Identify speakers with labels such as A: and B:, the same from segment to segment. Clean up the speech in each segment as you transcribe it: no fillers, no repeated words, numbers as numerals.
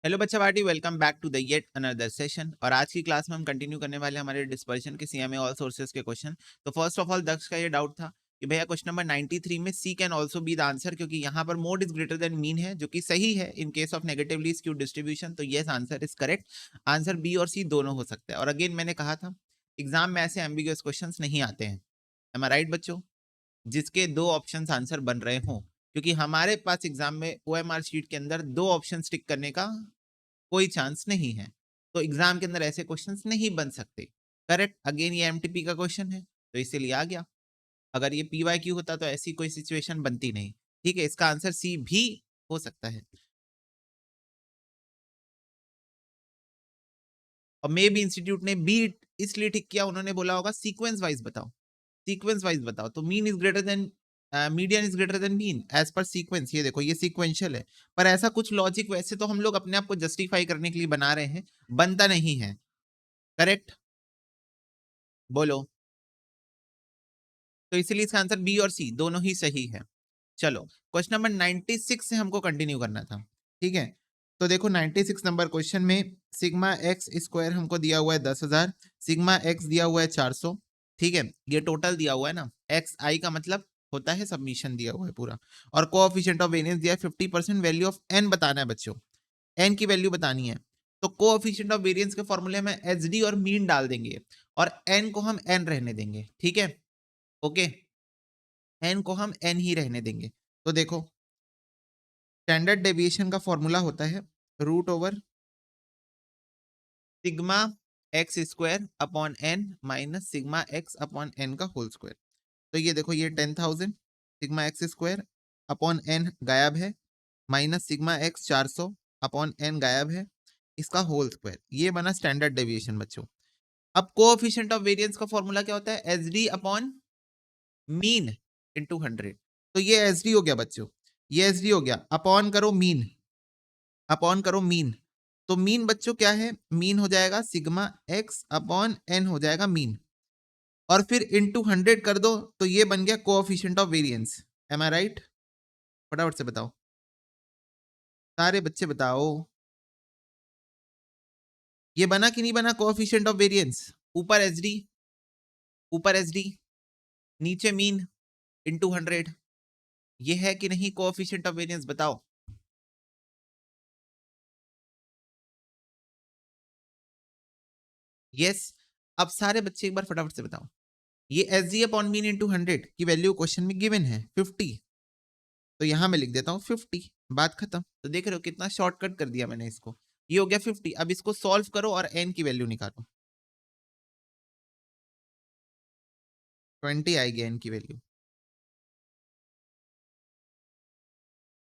A: Hello बच्चा party, welcome back to the yet another session. और आज की क्लास में हम कंटिन्यू करने वाले हमारे डिस्पर्शन के सीएमए ऑल सोर्सेज के क्वेश्चन। तो फर्स्ट ऑफ ऑल दक्ष का ये डाउट था कि भैया क्वेश्चन नंबर 93 में C can also be the answer, क्योंकि यहाँ पर mode is greater than mean है, जो कि सही है in case of negatively skewed distribution. तो yes, answer is correct. Answer B और सी दोनों हो सकता है। और अगेन मैंने कहा था एग्जाम में ऐसे एम्बिगुअस क्वेश्चन नहीं आते हैं। एम आई राइट बच्चों? जिसके दो ऑप्शन आंसर बन रहे हो, क्योंकि हमारे पास एग्जाम में ओएमआर शीट के अंदर दो ऑप्शन टिक करने का कोई चांस नहीं है। तो एग्जाम के अंदर ऐसे क्वेश्चंस नहीं बन सकते। करेक्ट। अगेन ये एमटीपी का क्वेश्चन है तो इसीलिए आ गया। अगर ये पीवाईक्यू होता तो ऐसी कोई सिचुएशन बनती नहीं। ठीक है, इसका आंसर सी भी हो सकता है। और मे बी इंस्टीट्यूट ने बी इसलिए ठीक किया, उन्होंने बोला होगा सीक्वेंस वाइज बताओ, सीक्वेंस वाइज बताओ। तो mean is greater than median is greater than mean as per sequence. ये देखो, ये सीक्वेंशियल है। पर ऐसा कुछ लॉजिक वैसे तो हम लोग अपने आप को जस्टिफाई करने के लिए बना रहे हैं, बनता नहीं है। करेक्ट, बोलो। तो इसलिए इसका आंसर बी और सी दोनों ही सही है। चलो, क्वेश्चन नंबर 96 से हमको कंटिन्यू करना था। ठीक है, तो देखो 96 नंबर क्वेश्चन में सिग्मा एक्स स्क्वायर हमको दिया हुआ है 10,000, सिग्मा एक्स दिया हुआ है 400। ठीक है, ये टोटल दिया हुआ है ना, एक्स आई का मतलब होता है सबमिशन दिया हुआ है पूरा। और कोएफिशिएंट ऑफ वेरिएंस दिया है 50%। वैल्यू ऑफ एन बताना है बच्चों, एन की वैल्यू बतानी है। तो कोएफिशिएंट ऑफ वेरिएंस के फॉर्मूले में एच डी और मीन डाल देंगे, और एन को हम एन रहने देंगे। ठीक है, ओके, एन को हम एन ही रहने देंगे। तो देखो, स्टैंडर्ड डेविएशन का फॉर्मूला होता है root over sigma x square upon N minus sigma x upon N का होल स्क्वायर। तो ये देखो, ये 10,000 sigma x square upon n गायब है, minus sigma x 400 upon n गायब है, इसका होल स्क्वायर। ये बना स्टैंडर्ड डेविएशन बच्चों। अब कोएफिशिएंट ऑफ वेरिएंस का फॉर्मूला क्या होता है? H D upon mean into 100। तो ये एच डी हो गया बच्चों, ये एच डी हो गया। अपॉन करो मीन, अपॉन करो मीन। तो मीन बच्चों क्या है? मीन हो जाएगा सिग्मा एक्स अपॉन एन हो जाएगा मीन, और फिर इंटू 100 कर दो तो ये बन गया coefficient of variance. Am I right? फटाफट से बताओ, सारे बच्चे बताओ, ये बना कि नहीं बना कोएफिशिएंट ऑफ वेरिएंस? ऊपर एच डी, ऊपर एच डी, नीचे मीन इंटू 100। ये है कि नहीं कोएफिशिएंट ऑफ वेरिएंस? बताओ। यस। अब सारे बच्चे एक बार फटाफट से बताओ, ये H D upon mean into 100 की वैल्यू क्वेश्चन में गिवन है 50। तो यहां मैं लिख देता हूं 50, बात खत्म। तो देख रहे हो कितना शॉर्टकट कर दिया मैंने इसको। ये हो गया 50। अब इसको सॉल्व करो और एन की वैल्यू निकालो। 20 आएगी एन की वैल्यू।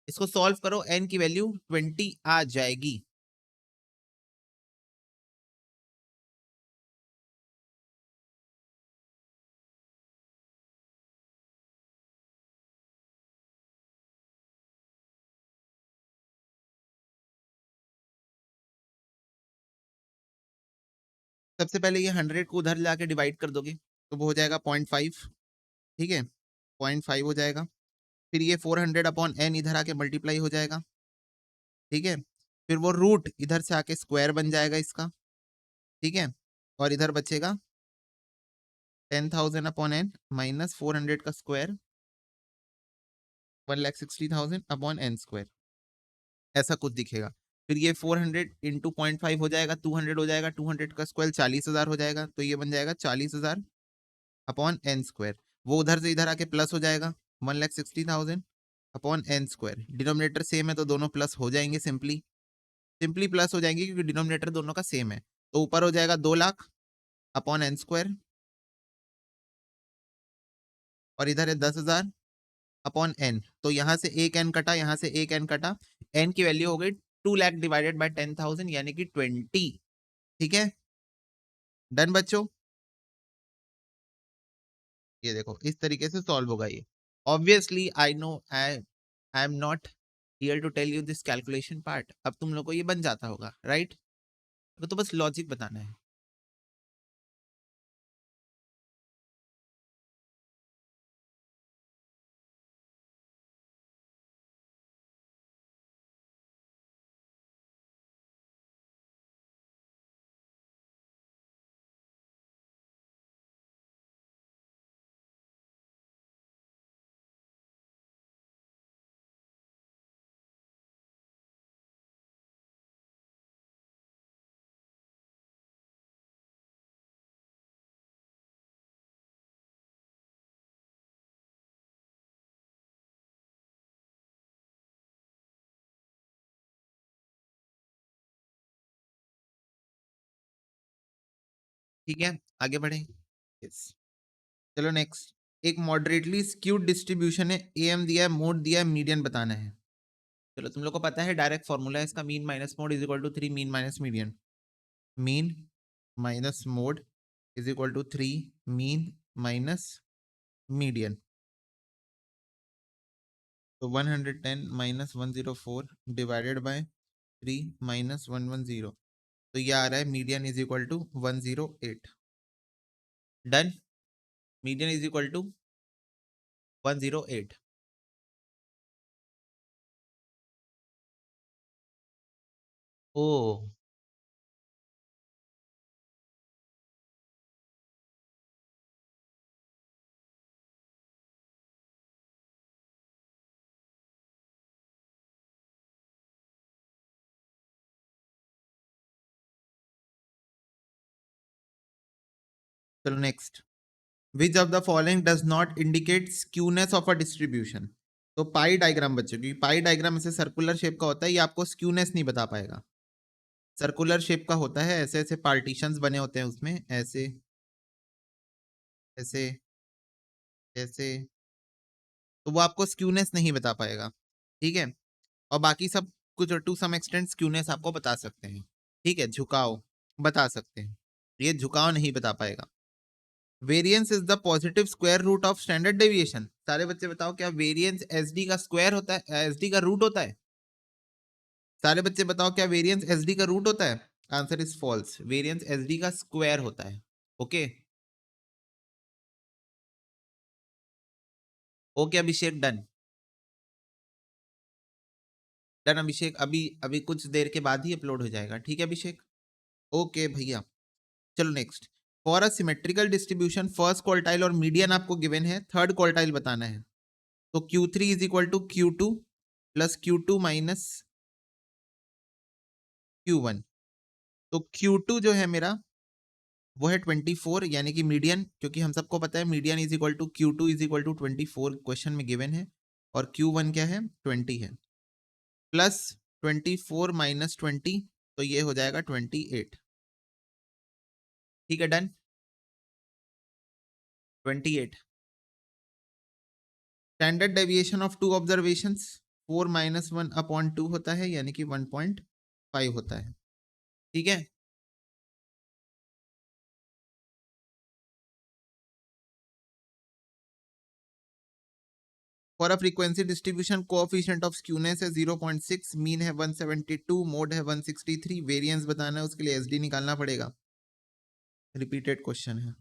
A: इसको सॉल्व करो, एन की वैल्यू 20 आ जाएगी। सबसे पहले ये 100 को उधर लाके डिवाइड कर दोगे तो वो हो जाएगा 0.5। ठीक है, 0.5 हो जाएगा। फिर ये 400 अपॉन एन इधर आके मल्टीप्लाई हो जाएगा। ठीक है, फिर वो रूट इधर से आके स्क्वायर बन जाएगा इसका। ठीक है, और इधर बचेगा 10,000 अपॉन एन माइनस 400 का स्क्वायर 1,60,000 अपॉन एन स्क्वायर, ऐसा कुछ दिखेगा। फिर ये 400 इंटू 0.5 हो जाएगा, 200 हो जाएगा, 200 का स्क्वायर 40,000 हो जाएगा। तो ये बन जाएगा 40,000 अपॉन एन स्क्वायर। वो उधर से इधर आके प्लस हो जाएगा 1,60,000 upon n square. Denominator same है तो दोनों प्लस हो जाएंगे, सिंपली सिंपली प्लस हो जाएंगे क्योंकि डिनोमिनेटर दोनों का सेम है। तो ऊपर हो जाएगा 2,00,000 अपॉन एन स्क्वायर, और इधर है 10,000 अपॉन एन। तो यहां से एक एन कटा, यहां से एक एन कटा, एन की वैल्यू हो गई 2,00,000 डिवाइडेड बाय 10,000 यानी कि 20। ठीक है, डन बच्चों? ये देखो इस तरीके से सॉल्व होगा ये। Obviously I know, I am not here to tell you this calculation part. अब तुम लोग को ये बन जाता होगा, राइट? तो बस लॉजिक बताना है। ठीक है, आगे बढ़े। यस, चलो नेक्स्ट। एक मॉडरेटली स्क्यूड डिस्ट्रीब्यूशन है, एम दिया है, मोड दिया है, मीडियन बताना है। चलो तुम लोग को पता है डायरेक्ट फॉर्मूला है इसका, mean minus mode is equal to 3 mean minus median. Mean minus mode is equal to 3 mean minus median. तो 110 माइनस 104 डिवाइडेड बाय 3 माइनस 110, तो ये आ रहा है median is equal to 108। Done, median is equal to 108। Oh, चलो next. Which of the following does not indicate skewness of a distribution. तो pie diagram बच्चों, क्योंकि पाई डायग्राम ऐसे सर्कुलर शेप का होता है, ये आपको स्क्यूनेस नहीं बता पाएगा। सर्कुलर शेप का होता है, ऐसे ऐसे पार्टीशंस बने होते हैं उसमें, ऐसे ऐसे ऐसे, तो वो आपको स्क्यूनेस नहीं बता पाएगा। ठीक है, और बाकी सब कुछ टू सम एक्सटेंट स्क्यूनेस आपको बता सकते हैं। ठीक है, झुकाव बता सकते हैं, ये झुकाव नहीं बता पाएगा। Variance is the positive square root of standard deviation. सारे बच्चे बताओ, क्या वेरिएंस एसडी का स्क्वायर होता है, एसडी का रूट होता है? सारे बच्चे बताओ, क्या वेरिएंस एसडी का रूट होता है? Answer is false, variance SD का स्क्वायर होता है। Okay, okay Abhishek, done. Done Abhishek, अभी अभी कुछ देर के बाद ही अपलोड हो जाएगा। ठीक है अभिषेक, ओके भैया। चलो next. For a symmetrical distribution first quartile और मीडियन आपको गिवन है, थर्ड क्वार्टाइल बताना है। तो Q3 is equal to Q2 plus Q2 minus Q1। तो Q2 जो है मेरा वो है 24, यानी कि मीडियन, क्योंकि हम सबको पता है median is equal to Q2 is equal to 24 question में गिवन है, और Q1 क्या है, 20 है। प्लस 24 माइनस 20, तो ये हो जाएगा 28। ठीक है, done, 28। Standard deviation of two observations 4 minus 1 upon 2 होता है, यानी कि 1.5 होता है। ठीक है, for a frequency distribution coefficient of skewness है 0.6, मीन है 172, मोड है 163, वेरिएंस बताना है, उसके लिए एसडी निकालना पड़ेगा। रिपीटेड क्वेश्चन है।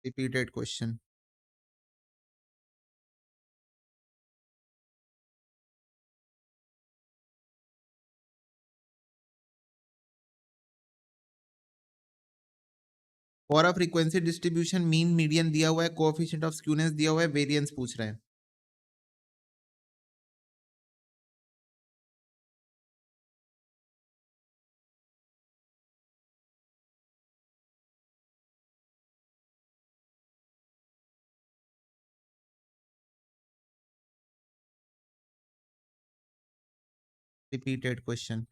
A: Repeated question. For a frequency distribution mean median दिया हुआ है, कोएफिशिएंट ऑफ स्क्यूनेस दिया हुआ है, वेरिएंस पूछ रहे हैं। Repeated question.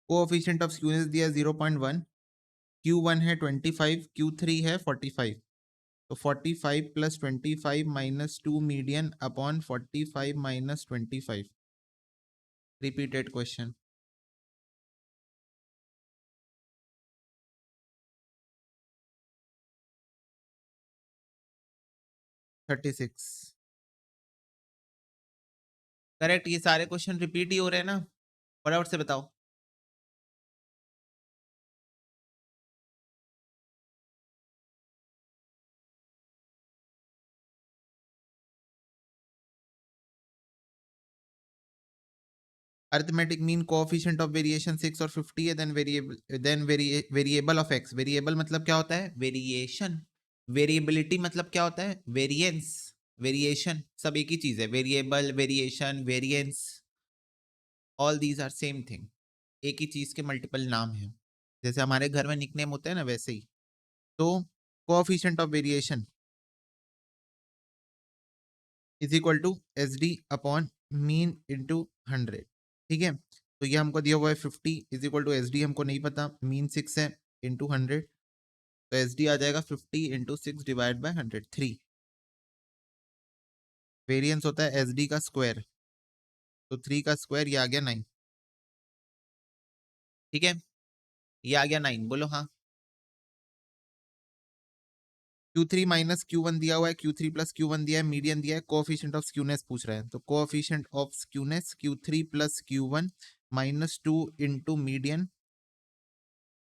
A: Coefficient of skewness दिया है 0.1, Q1 है 25, Q3 है 45, तो 45 plus 25 minus 2 median upon 45 minus 25। Repeated question. 36। Correct, ये सारे क्वेश्चन रिपीट ही हो रहे हैं ना, फटाफट से बताओ। Arithmetic mean coefficient of variation 6 और 50 है, then variable, then variable of x. Variable मतलब क्या होता है, वेरिएशन। वेरिएबिलिटी मतलब क्या होता है, वेरिएंस। वेरिएशन सब एक ही चीज है, variable, variation, variance. All these are same thing, एक ही चीज के मल्टीपल नाम है। जैसे हमारे घर में निकनेम होते हैं ना, वैसे ही। तो coefficient of variation is equal to S D upon mean into 100। ठीक है, तो ये हमको दिया हुआ है 50 is equal to S D हमको नहीं पता, मीन 6 है, इंटू 100, तो एस डी आ जाएगा 50 इंटू 6 डिवाइड बाई 100, 3। वेरियंस होता है एस डी का स्क्वायर, तो 3 का स्क्वायर ये आ गया 9। ठीक है, ये आ गया 9, बोलो हाँ। Q3 माइनस Q1 दिया हुआ है, Q3 प्लस Q1 दिया है, मीडियन दिया है, कोएफिशिएंट ऑफ स्क्यूनेस पूछ रहा है, तो coefficient of skewness Q3 plus Q1 minus 2 into median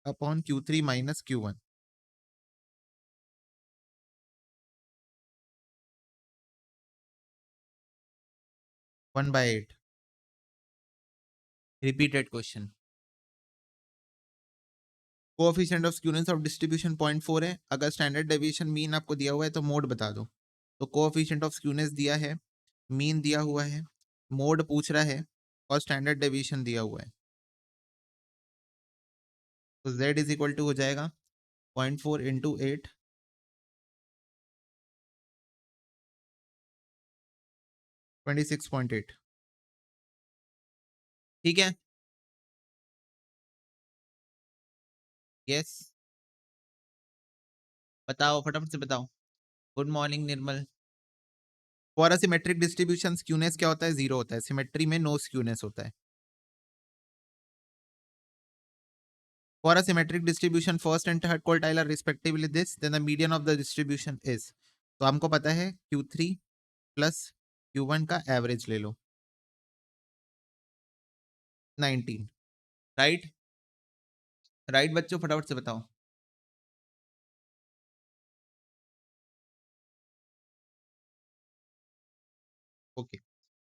A: upon Q3 minus Q1। 1/8। Repeated question. Coefficient of skewness of distribution 0.4 है, अगर स्टैंडर्ड डेविएशन मीन आपको दिया हुआ है तो मोड बता दो। तो कोएफिशिएंट ऑफ स्क्यूनेस दिया है, मीन दिया हुआ है, मोड पूछ रहा है, और स्टैंडर्ड डेविएशन दिया हुआ है, तो z इज इक्वल टू हो जाएगा 0.4 इंटू 8, 26.8। ठीक है, यस, बताओ फटाफट से बताओ। Good morning Nirmal. For a symmetric distribution skewness क्या होता है, जीरो होता है, सिमेट्री में नो स्क्यूनेस होता है। For a symmetric distribution first and third quartile are respectively this, then the median of the distribution is, तो हमको पता है Q3 प्लस Q1 का एवरेज ले लो, 19। राइट, राइट बच्चों, फटाफट से बताओ। Okay,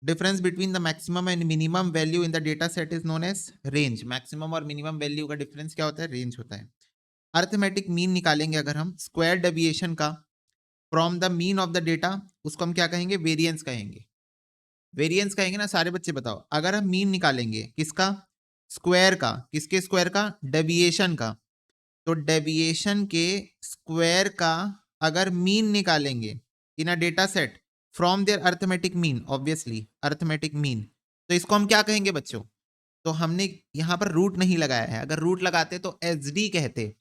A: difference between the maximum and minimum value in the data set is known as range. Maximum और मिनिमम वैल्यू का डिफरेंस क्या होता है, रेंज होता है। अर्थमेटिक मीन निकालेंगे अगर हम स्क्वायर डेविएशन का from the mean of the data, उसको हम क्या कहेंगे, वेरिएंस कहेंगे। वेरिएंस कहेंगे ना, सारे बच्चे बताओ। अगर हम मीन निकालेंगे किसका, स्क्वायर का, किसके स्क्वायर का, डेविएशन का, तो डेविएशन के स्क्वायर का अगर मीन निकालेंगे in a data set from there arithmetic mean, obviously arithmetic mean, तो इसको हम क्या कहेंगे बच्चों। तो हमने यहां पर रूट नहीं लगाया है, अगर रूट लगाते तो एच डी कहते,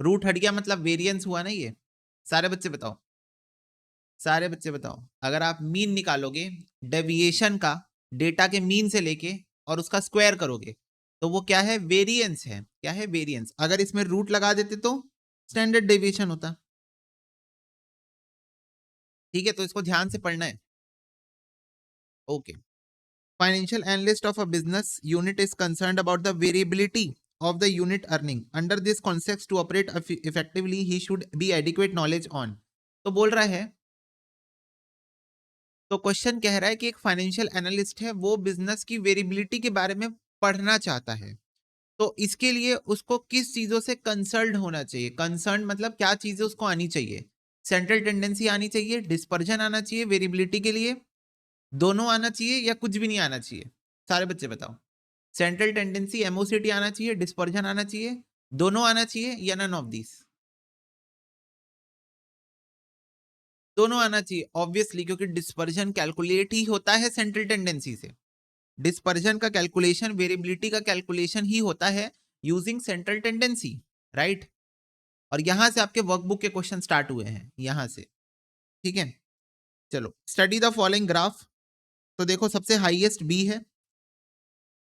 A: रूट हट गया मतलब वेरिएंस हुआ ना ये। सारे बच्चे बताओ, सारे बच्चे बताओ, अगर आप मीन निकालोगे डेविएशन का, डेटा के मीन से लेके, और उसका स्क्वायर करोगे, तो वो क्या है, वेरिएंस है। क्या है, वेरिएंस। अगर इसमें रूट लगा देते तो स्टैंडर्ड डेविएशन होता। ठीक है, तो इसको ध्यान से पढ़ना है। Okay, financial analyst of a business unit is concerned about the variability of the unit earning. Under this context, to operate effectively, he should be adequate knowledge on. तो बोल रहा है, तो क्वेश्चन कह रहा है कि एक फाइनेंशियल एनालिस्ट है, वो बिजनेस की वेरिएबिलिटी के बारे में पढ़ना चाहता है, तो इसके लिए उसको किस चीजों से कंसर्न होना चाहिए। कंसर्न मतलब क्या चीजें उसको आनी चाहिए, सेंट्रल टेंडेंसी आनी चाहिए, डिस्पर्जन आना चाहिए वेरिएबिलिटी के लिए, दोनों आना चाहिए, या कुछ भी नहीं आना चाहिए। सारे बच्चे बताओ, सेंट्रल टेंडेंसी एमओसीटी आना चाहिए, डिस्पर्जन आना चाहिए, दोनों आना चाहिए, या नन ऑफ दिस। दोनों आना चाहिए ऑब्वियसली, क्योंकि डिस्पर्जन कैलकुलेट ही होता है सेंट्रल टेंडेंसी से। डिस्पर्जन का कैलकुलेशन, वेरिएबिलिटी का कैलकुलेशन ही होता है यूजिंग सेंट्रल टेंडेंसी, राइट। और यहां से आपके वर्कबुक के क्वेश्चन स्टार्ट हुए हैं, यहां से। ठीक है, चलो स्टडी द फॉलोइंग ग्राफ। तो देखो, सबसे हाईएस्ट बी है,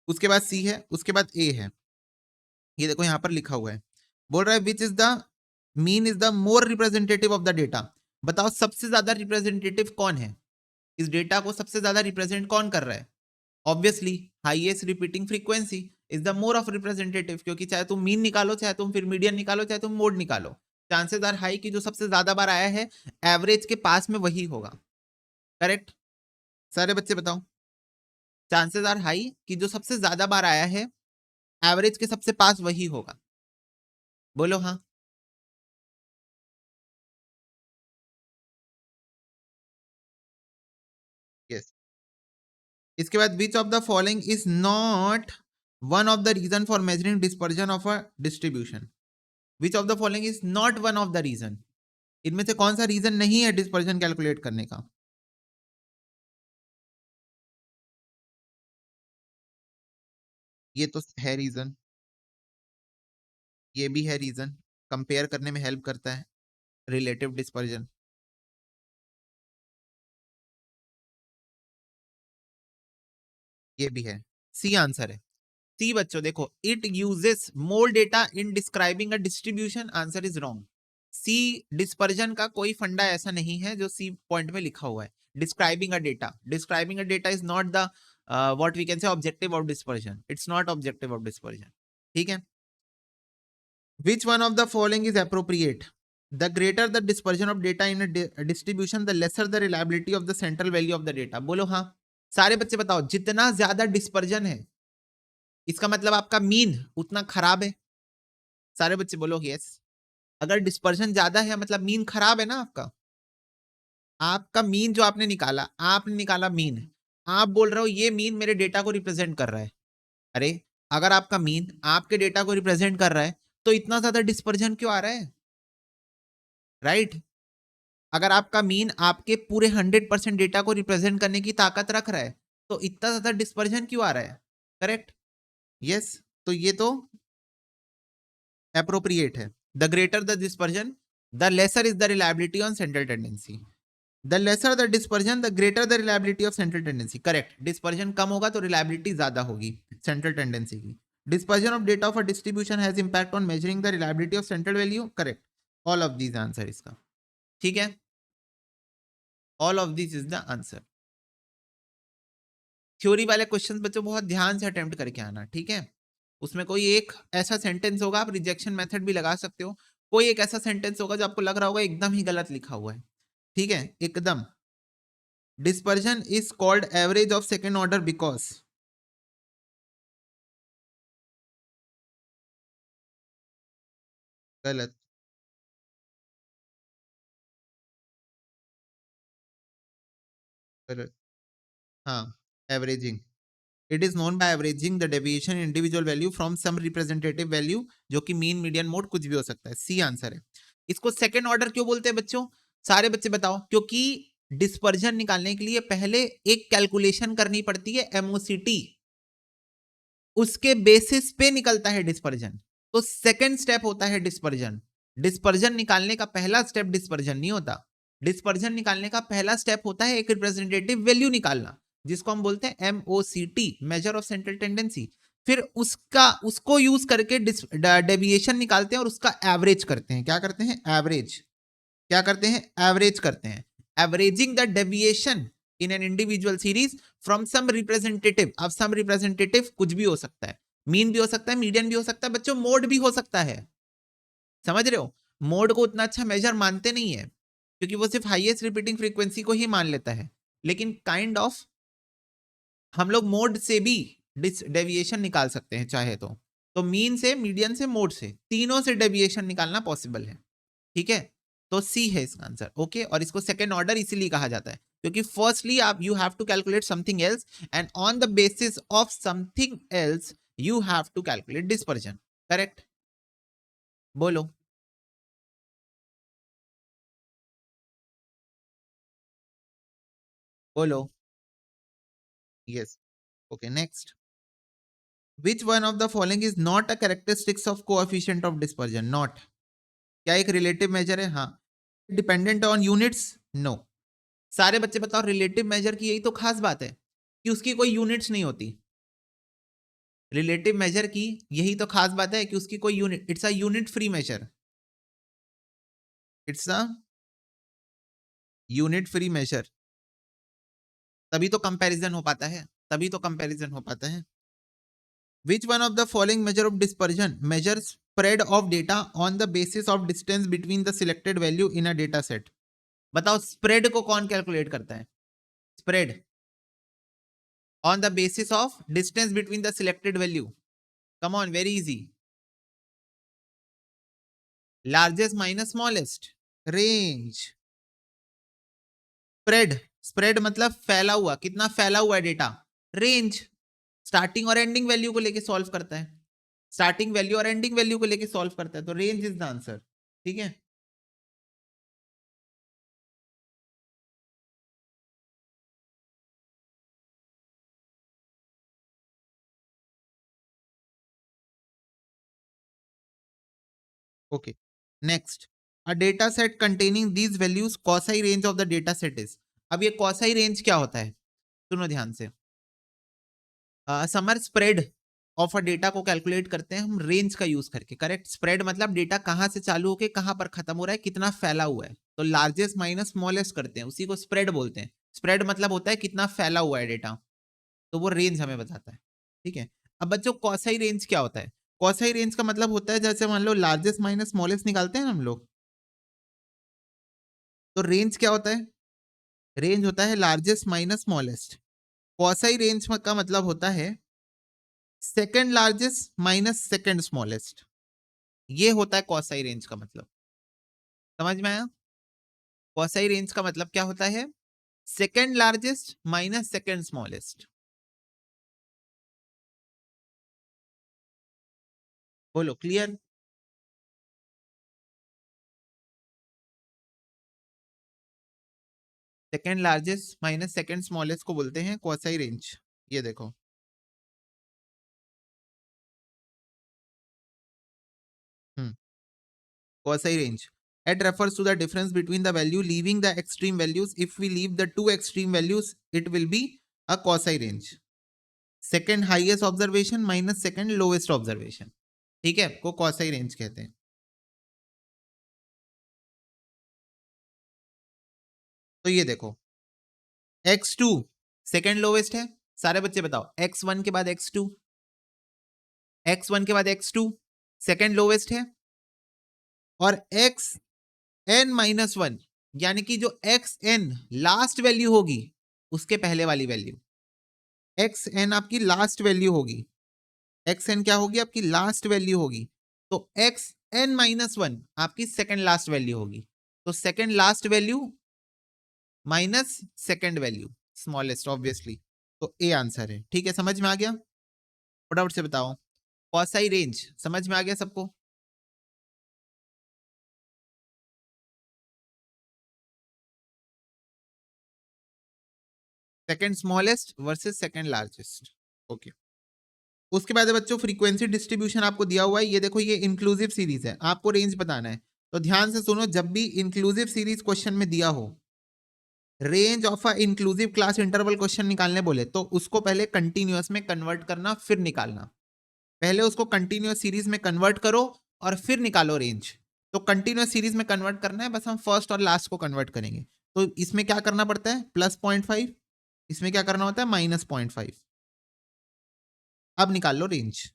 A: उसके बाद सी है, उसके बाद ए है। ये देखो यहां पर लिखा हुआ है, बोल रहा है which is the mean is the more representative of the data. बताओ सबसे ज्यादा रिप्रेजेंटेटिव कौन है, इस डेटा को सबसे ज्यादा रिप्रेजेंट कौन कर रहा है। Obviously highest repeating frequency is the more of representative, क्योंकि चाहे तुम मीन निकालो, चाहे तुम फिर मीडियन निकालो, चाहे तुम मोड निकालो, चांसेस आर हाई कि जो सबसे ज्यादा बार आया है एवरेज के पास में वही होगा। करेक्ट, सारे बच्चे बताओ, चांसेस आर हाई कि जो सबसे ज्यादा बार आया है एवरेज के सबसे पास वही होगा। बोलो हाँ। यस, इसके बाद which of the following is not one of the reason for measuring dispersion of a distribution. Which of the following is not one of the reason, इनमें से कौन सा रीजन नहीं है डिस्पर्जन कैलकुलेट करने का? ये तो है रीजन, ये भी है रीजन, कंपेयर करने में हेल्प करता है रिलेटिव डिस्पर्जन। ये भी है, सी आंसर है। सी बच्चों देखो, it uses more data in describing a distribution, answer is wrong. See dispersion का कोई फंडा ऐसा नहीं है जो सी पॉइंट में लिखा हुआ है। Describing a data, describing a data is not the what we can say objective of dispersion, it's not objective of dispersion. ठीक है, which one of the following is appropriate? The greater the dispersion of data in a distribution, the lesser the reliability of the central value of the data. बोलो हाँ, सारे बच्चे बताओ, जितना ज्यादा dispersion है इसका मतलब आपका मीन उतना खराब है। सारे बच्चे बोलो यस। अगर डिस्पर्जन ज्यादा है मतलब मीन खराब है ना आपका। आपका मीन जो आपने निकाला, आपने निकाला मीन, आप बोल रहे हो ये मीन मेरे डेटा को रिप्रेजेंट कर रहा है। अरे अगर आपका मीन आपके डेटा को रिप्रेजेंट कर रहा है तो इतना ज्यादा डिस्पर्जन क्यों आ रहा है? राइट, अगर आपका मीन आपके पूरे 100% डेटा को रिप्रेजेंट करने की ताकत रख रहा है तो इतना ज्यादा डिस्पर्जन क्यों आ रहा है? Correct, yes. तो ये तो एप्रोप्रिएट है। The greater the dispersion the lesser is the reliability on central tendency. The lesser the dispersion the greater the reliability of central tendency. Correct, dispersion कम होगा तो रिलायबिलिटी ज्यादा होगी सेंट्रल टेंडेंसी की। Dispersion of data of a distribution has impact on measuring the reliability of central value. Correct, all of these answer इसका। ठीक है, all of this is the answer. Theory वाले क्वेश्चंस बच्चों बहुत ध्यान से अटेम्प्ट करके आना, ठीक है। उसमें कोई एक ऐसा सेंटेंस होगा, आप रिजेक्शन मेथड भी लगा सकते हो, कोई एक ऐसा सेंटेंस होगा जो आपको लग रहा होगा एकदम ही गलत लिखा हुआ है, ठीक है, एकदम। Dispersion is called average of second order because. गलत, गलत, हाँ, averaging. It is known by averaging the deviation individual value from some representative value, जो कि मीन मीडियन मोड कुछ भी हो सकता है। सी आंसर है। इसको सेकेंड ऑर्डर क्यों बोलते हैं बच्चों? सारे बच्चे बताओ। क्योंकि डिस्पर्जन निकालने के लिए पहले एक कैलकुलेशन करनी पड़ती है एमओसीटी, उसके बेसिस पे निकलता है डिस्पर्जन। तो सेकेंड स्टेप होता है डिस्पर्जन। डिस्पर्जन निकालने का पहला स्टेप डिस्पर्जन नहीं होता। डिस्पर्जन निकालने का पहला स्टेप होता है एक रिप्रेजेंटेटिव वैल्यू निकालना, जिसको हम बोलते हैं एमओसीटी, मेजर ऑफ सेंट्रल टेंडेंसी। फिर उसको यूज करके डेविएशन निकालते हैं और उसका एवरेज करते हैं। क्या करते हैं? एवरेज। क्या करते हैं? एवरेज करते हैं। Averaging the deviation in an individual series from some representative. अब सम रिप्रेजेंटेटिव कुछ भी हो सकता है, मीन भी हो सकता है, मीडियन भी हो सकता है, बच्चों मोड भी हो सकता है। समझ रहे हो? मोड को उतना अच्छा मेजर मानते नहीं है क्योंकि वो सिर्फ हाईएस्ट रिपीटिंग फ्रीक्वेंसी को ही मान लेता है, लेकिन काइंड ऑफ हम लोग मोड से भी डेविएशन निकाल सकते हैं चाहे तो मीन से, मीडियन से, मोड से, तीनों से डेविएशन निकालना पॉसिबल है। ठीक है, तो सी है इसका आंसर। ओके, और इसको सेकेंड ऑर्डर इसीलिए कहा जाता है क्योंकि फर्स्टली आप you have to calculate something else and on the basis of something else you have to calculate dispersion. Correct, बोलो। बोलो yes. Okay, next. Which one of the following is not a characteristics of coefficient of dispersion? Not, क्या एक relative measure है? हाँ। Dependent on units? No. सारे बच्चे बताओ, relative major की यही तो खास बात है कि उसकी कोई यूनिट्स नहीं होती। रिलेटिव मेजर की यही तो खास बात है कि उसकी कोई unit, it's a unit free measure. It's a unit free measure, तभी तो कंपैरिजन हो पाता है, तभी तो कंपैरिजन हो पाता है। Which one of the following measure of dispersion measure spread of data on the basis of distance between the selected value in a data set? बताओ, स्प्रेड को कौन कैलकुलेट करता है? Spread on the basis of distance between the selected value. Come on, very easy. Largest minus smallest, range. Spread, spread मतलब फैला हुआ, कितना फैला हुआ है डेटा। रेंज स्टार्टिंग और एंडिंग वैल्यू को लेके सॉल्व करता है, स्टार्टिंग वैल्यू और एंडिंग वैल्यू को लेके सॉल्व करता है, तो रेंज इज द आंसर। ठीक है, okay next, a data set containing these values quasi range of the data set is. अब ये कॉसाई रेंज क्या होता है, सुनो ध्यान से। Summer spread of a data को कैलकुलेट करते हैं हम रेंज का यूज करके, करेक्ट। स्प्रेड मतलब डेटा कहां से चालू होके कहां पर खत्म हो रहा है, कितना फैला हुआ है, तो लार्जेस्ट माइनस स्मॉलेस्ट करते हैं, उसी को स्प्रेड बोलते हैं। स्प्रेड मतलब होता है कितना फैला हुआ है डेटा, तो वो रेंज हमें बताता है। ठीक है, अब बच्चों कॉसाई रेंज क्या होता है? कॉसाई रेंज का मतलब होता है जैसे मान लो लार्जेस्ट माइनस स्मॉलेस्ट निकालते हैं हम लोग, तो रेंज क्या होता है? रेंज होता है लार्जेस्ट माइनस स्मॉलेस्ट। कॉसाई रेंज का मतलब होता है second largest minus second smallest, ये होता है कॉसाई रेंज का मतलब। समझ में आया? कॉसाई रेंज का मतलब क्या होता है? Second largest minus second smallest. बोलो clear? Second largest minus second smallest को बोलते हैं कॉसाई रेंज। ये देखो, Quasi range. It refers to the difference between the value leaving the extreme values. If we leave the two extreme values, it will be a quasi range. Second highest observation minus second lowest observation. ठीक है, को quasi range कहते हैं। तो ये देखो, x2 second lowest है, सारे बच्चे बताओ x1 के बाद x2, x1 के बाद x2 सेकेंड लोवेस्ट है, और xn-1 यानी कि जो xn लास्ट वैल्यू होगी उसके पहले वाली वैल्यू, xn आपकी लास्ट वैल्यू होगी, xn क्या होगी? आपकी लास्ट वैल्यू होगी, तो xn-1 आपकी सेकंड लास्ट वैल्यू होगी, तो second last value minus second value smallest obviously, तो ए आंसर है। ठीक है, समझ में आ गया? फटाफट से बताओ, कॉसाई रेंज समझ में आ गया सबको? Second smallest versus second largest. Okay, उसके बाद है बच्चों फ्रीक्वेंसी डिस्ट्रीब्यूशन आपको दिया हुआ है, ये देखो ये इंक्लूसिव सीरीज है, आपको रेंज बताना है, तो ध्यान से सुनो, जब भी इंक्लूसिव सीरीज क्वेश्चन में दिया हो, range of a inclusive class interval question निकालने बोले, तो उसको पहले कंटिन्यूअस में कन्वर्ट करना फिर निकालना, पहले उसको कंटिन्यूअस सीरीज में कन्वर्ट करो और फिर निकालो रेंज। तो कंटिन्यूअस सीरीज में कन्वर्ट करना है, बस हम फर्स्ट और लास्ट को कन्वर्ट करेंगे, तो इसमें क्या करना पड़ता है? +0.5, इसमें क्या करना होता है? -0.5। अब निकाल लो रेंज,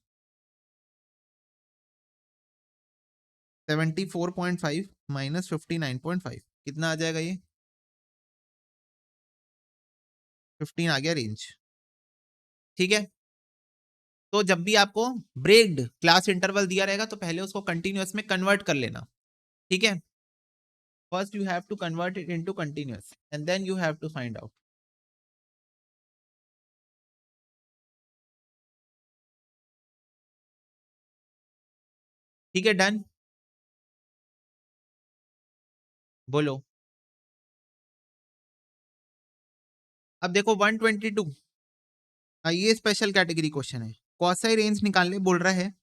A: 74.5 माइनस 59.5 कितना आ जाएगा? ये 15 आ गया रेंज। ठीक है, तो जब भी आपको ब्रेक्ड क्लास इंटरवल दिया रहेगा तो पहले उसको कंटिन्यूअस में कन्वर्ट कर लेना। ठीक है, first you have to convert it into continuous and then you have to find out. ठीक है, डन। बोलो, अब देखो 122, ये स्पेशल कैटेगरी क्वेश्चन है, कॉसाई रेंज निकालने बोल रहा है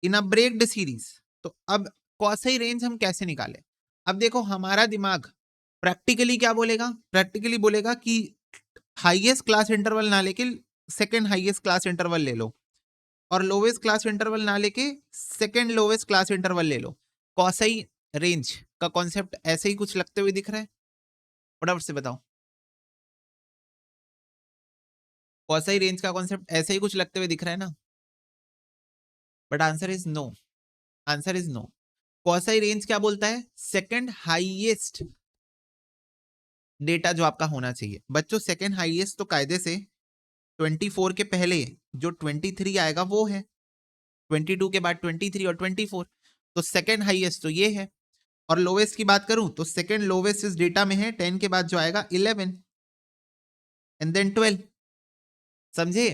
A: इन अ ब्रेक्ड सीरीज। तो अब कॉसाई रेंज हम कैसे निकालें? अब देखो हमारा दिमाग प्रैक्टिकली क्या बोलेगा? प्रैक्टिकली बोलेगा कि हाईएस्ट क्लास इंटरवल ना लेके सेकंड हाईएस्ट क्लास इंटरवल ले लो, और लोवेस्ट क्लास इंटरवल ना लेके सेकंड लोवेस्ट क्लास इंटरवल ले लो। कॉसाई रेंज का कॉन्सेप्ट ऐसे ही कुछ लगते हुए दिख रहा है? फटाफट से बताओ, कॉसाई रेंज का कॉन्सेप्ट ऐसे ही कुछ लगते हुए दिख रहा है ना? But answer is no, answer is no. Quasi range क्या बोलता है? सेकंड हाईएस्ट डेटा जो आपका होना चाहिए। बच्चों सेकंड हाईएस्ट तो कायदे से 24 के पहले जो 23 आएगा वो है, 22 के बाद 23 और 24, तो सेकंड हाईएस्ट तो ये है। और लोवेस्ट की बात करूं तो सेकंड लोवेस्ट इस डेटा में है 10 के बाद जो आएगा 11 एंड देन 12। समझे?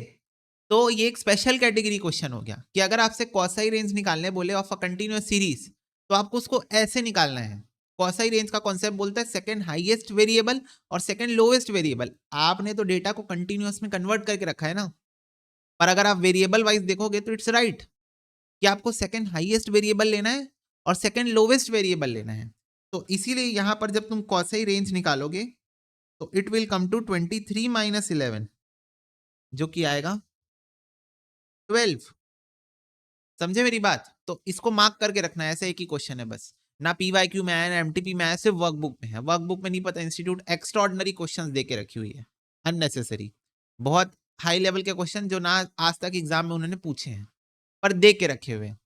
A: तो ये एक स्पेशल कैटेगरी क्वेश्चन हो गया कि अगर आपसे कॉसाई रेंज निकालने बोले ऑफ अ कंटिन्यूअस सीरीज, तो आपको उसको ऐसे निकालना है। कॉसाई रेंज का कॉन्सेप्ट बोलता है सेकंड हाईएस्ट वेरिएबल और सेकंड लोएस्ट वेरिएबल। आपने तो डेटा को कंटिन्यूअस में कन्वर्ट करके रखा है ना, पर अगर आप वेरिएबल वाइज देखोगे तो इट्स राइट कि आपको सेकंड हाईएस्ट वेरिएबल लेना है और सेकंड लोवेस्ट वेरिएबल लेना है। तो इसीलिए यहां पर जब तुम कॉसाई रेंज निकालोगे तो it will come to 23 minus 11, जो कि आएगा 12। समझे मेरी बात? तो इसको मार्क करके रखना है, ऐसा एक ही क्वेश्चन है बस, ना पीवाईक्यू में आया ना एमटीपी में आया, सिर्फ वर्कबुक में है। वर्कबुक में नहीं पता, इंस्टीट्यूट एक्स्ट्रॉर्डनरी क्वेश्चंस दे के रखी हुई है, अननेसेसरी, बहुत हाई लेवल के क्वेश्चन जो ना आज तक एग्जाम में उन्होंने पूछे हैं पर दे के रखे हुए हैं।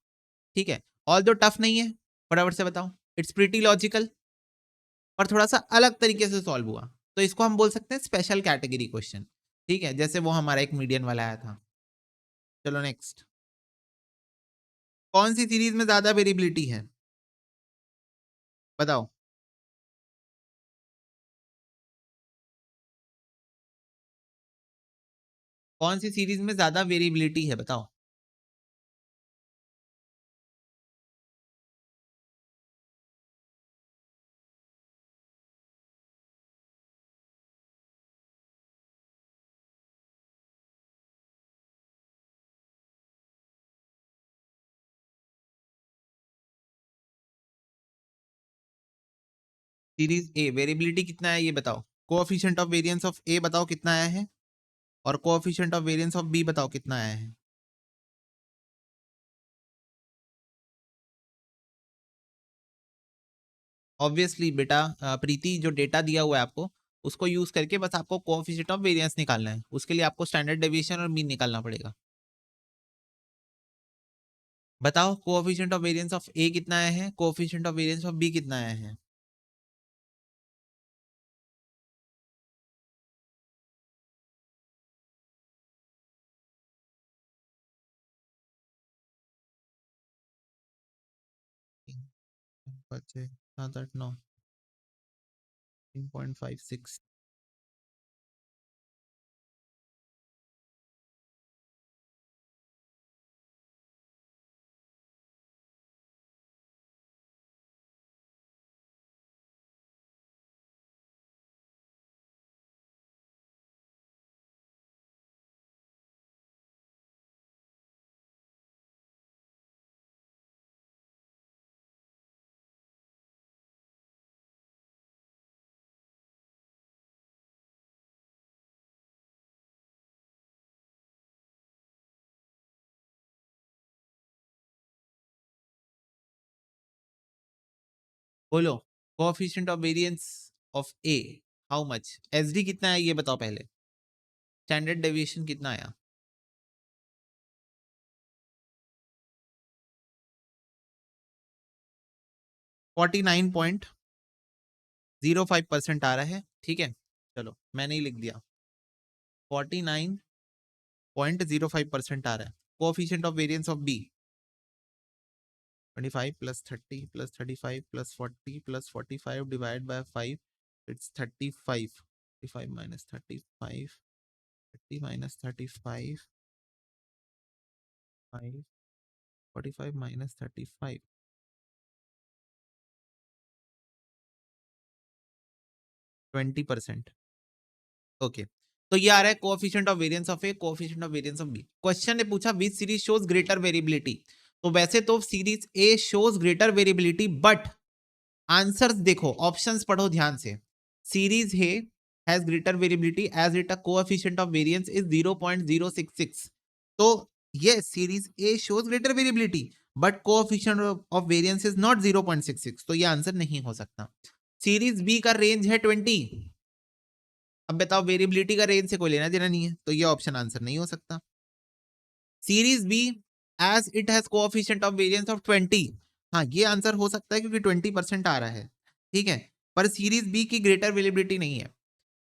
A: ठीक है, ऑल दो टफ नहीं है, फटाफट से बताओ, इट्स प्रीटी लॉजिकल, पर थोड़ा सा अलग तरीके से सॉल्व हुआ, तो इसको हम बोल सकते हैं स्पेशल कैटेगरी क्वेश्चन। ठीक है, जैसे वो हमारा एक मीडियन वाला आया था। चलो नेक्स्ट, कौन सी सीरीज में ज्यादा वेरिएबिलिटी है बताओ? कौन सी सीरीज में ज्यादा वेरिएबिलिटी है बताओ? सीरीज ए वेरिएबिलिटी कितना है ये बताओ। Coefficient of variance of A बताओ कितना आया है, और coefficient of variance of B बताओ कितना आया है। ऑब्वियसली बेटा, प्रीति जो डेटा दिया हुआ है आपको उसको यूज करके बस आपको कोएफिशिएंट ऑफ वेरिएंस निकालना है, उसके लिए आपको स्टैंडर्ड डेविएशन और मीन निकालना पड़ेगा। बताओ coefficient of variance of A कितना आया है, coefficient of variance of B कितना आया है। तीन, पाँच, छः, सात, आठ, 9, 3.56। बोलो coefficient of variance of A how much, SD कितना है ये बताओ पहले, स्टैंडर्ड डेविएशन कितना आया। 49.05% आ रहा है। ठीक है, चलो मैंने ही लिख दिया, 49.05% आ रहा है। Coefficient of variance of B 25 plus 30 plus 35 plus 40 plus 45 divide by 5, it's 35। 35 minus 35, 30 minus 35, 5, 45 minus 35, 20%। Okay, तो ये आ रहा है coefficient of variance of A, coefficient of variance of B. Question ने पूछा which series shows greater variability, तो वैसे तो series A shows greater variability, but answers देखो, ऑप्शंस पढ़ो ध्यान से। Series A has greater variability as it a coefficient of variance is 0.066। तो ये series A shows greater variability but coefficient of variance is not 0.66, तो ये answer नहीं हो सकता। सीरीज बी का रेंज है 20। अब बताओ वेरिएबिलिटी का रेंज से कोई लेना देना नहीं है, तो ये ऑप्शन आंसर नहीं हो सकता। Series B as it has coefficient of variance of 20, हाँ ये आंसर हो सकता है क्योंकि 20% आ रहा है। ठीक है, पर सीरीज बी की ग्रेटर वेरिएबिलिटी नहीं है,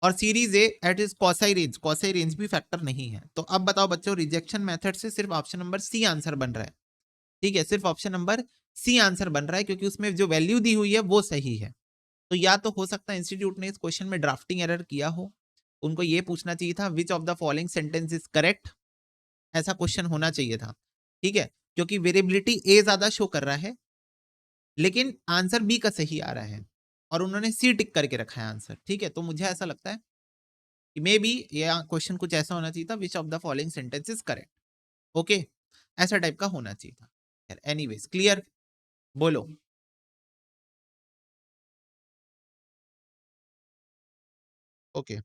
A: और series A at is quasi range भी फैक्टर नहीं है। तो अब बताओ बच्चों, रिजेक्शन मेथड से सिर्फ ऑप्शन नंबर सी आंसर बन रहा है। ठीक है, सिर्फ ऑप्शन नंबर सी आंसर बन रहा है क्योंकि उसमें जो वैल्यू दी हुई है वो सही है। तो या तो हो सकता है इंस्टीट्यूट ने इस क्वेश्चन में ड्राफ्टिंग एरर किया हो, उनको ये पूछना चाहिए था विच of the following sentence is correct, ऐसा क्वेश्चन होना चाहिए था, ठीक है, क्योंकि वेरिएबिलिटी ए ज्यादा शो कर रहा है लेकिन आंसर बी का सही आ रहा है और उन्होंने सी टिक करके रखा है आंसर, ठीक है। तो मुझे ऐसा लगता है कि मे बी ये क्वेश्चन कुछ ऐसा होना चाहिए था विच of the following sentence is correct, okay, ऐसा टाइप का होना चाहिए था। एनीवेज क्लियर, बोलो। ओके,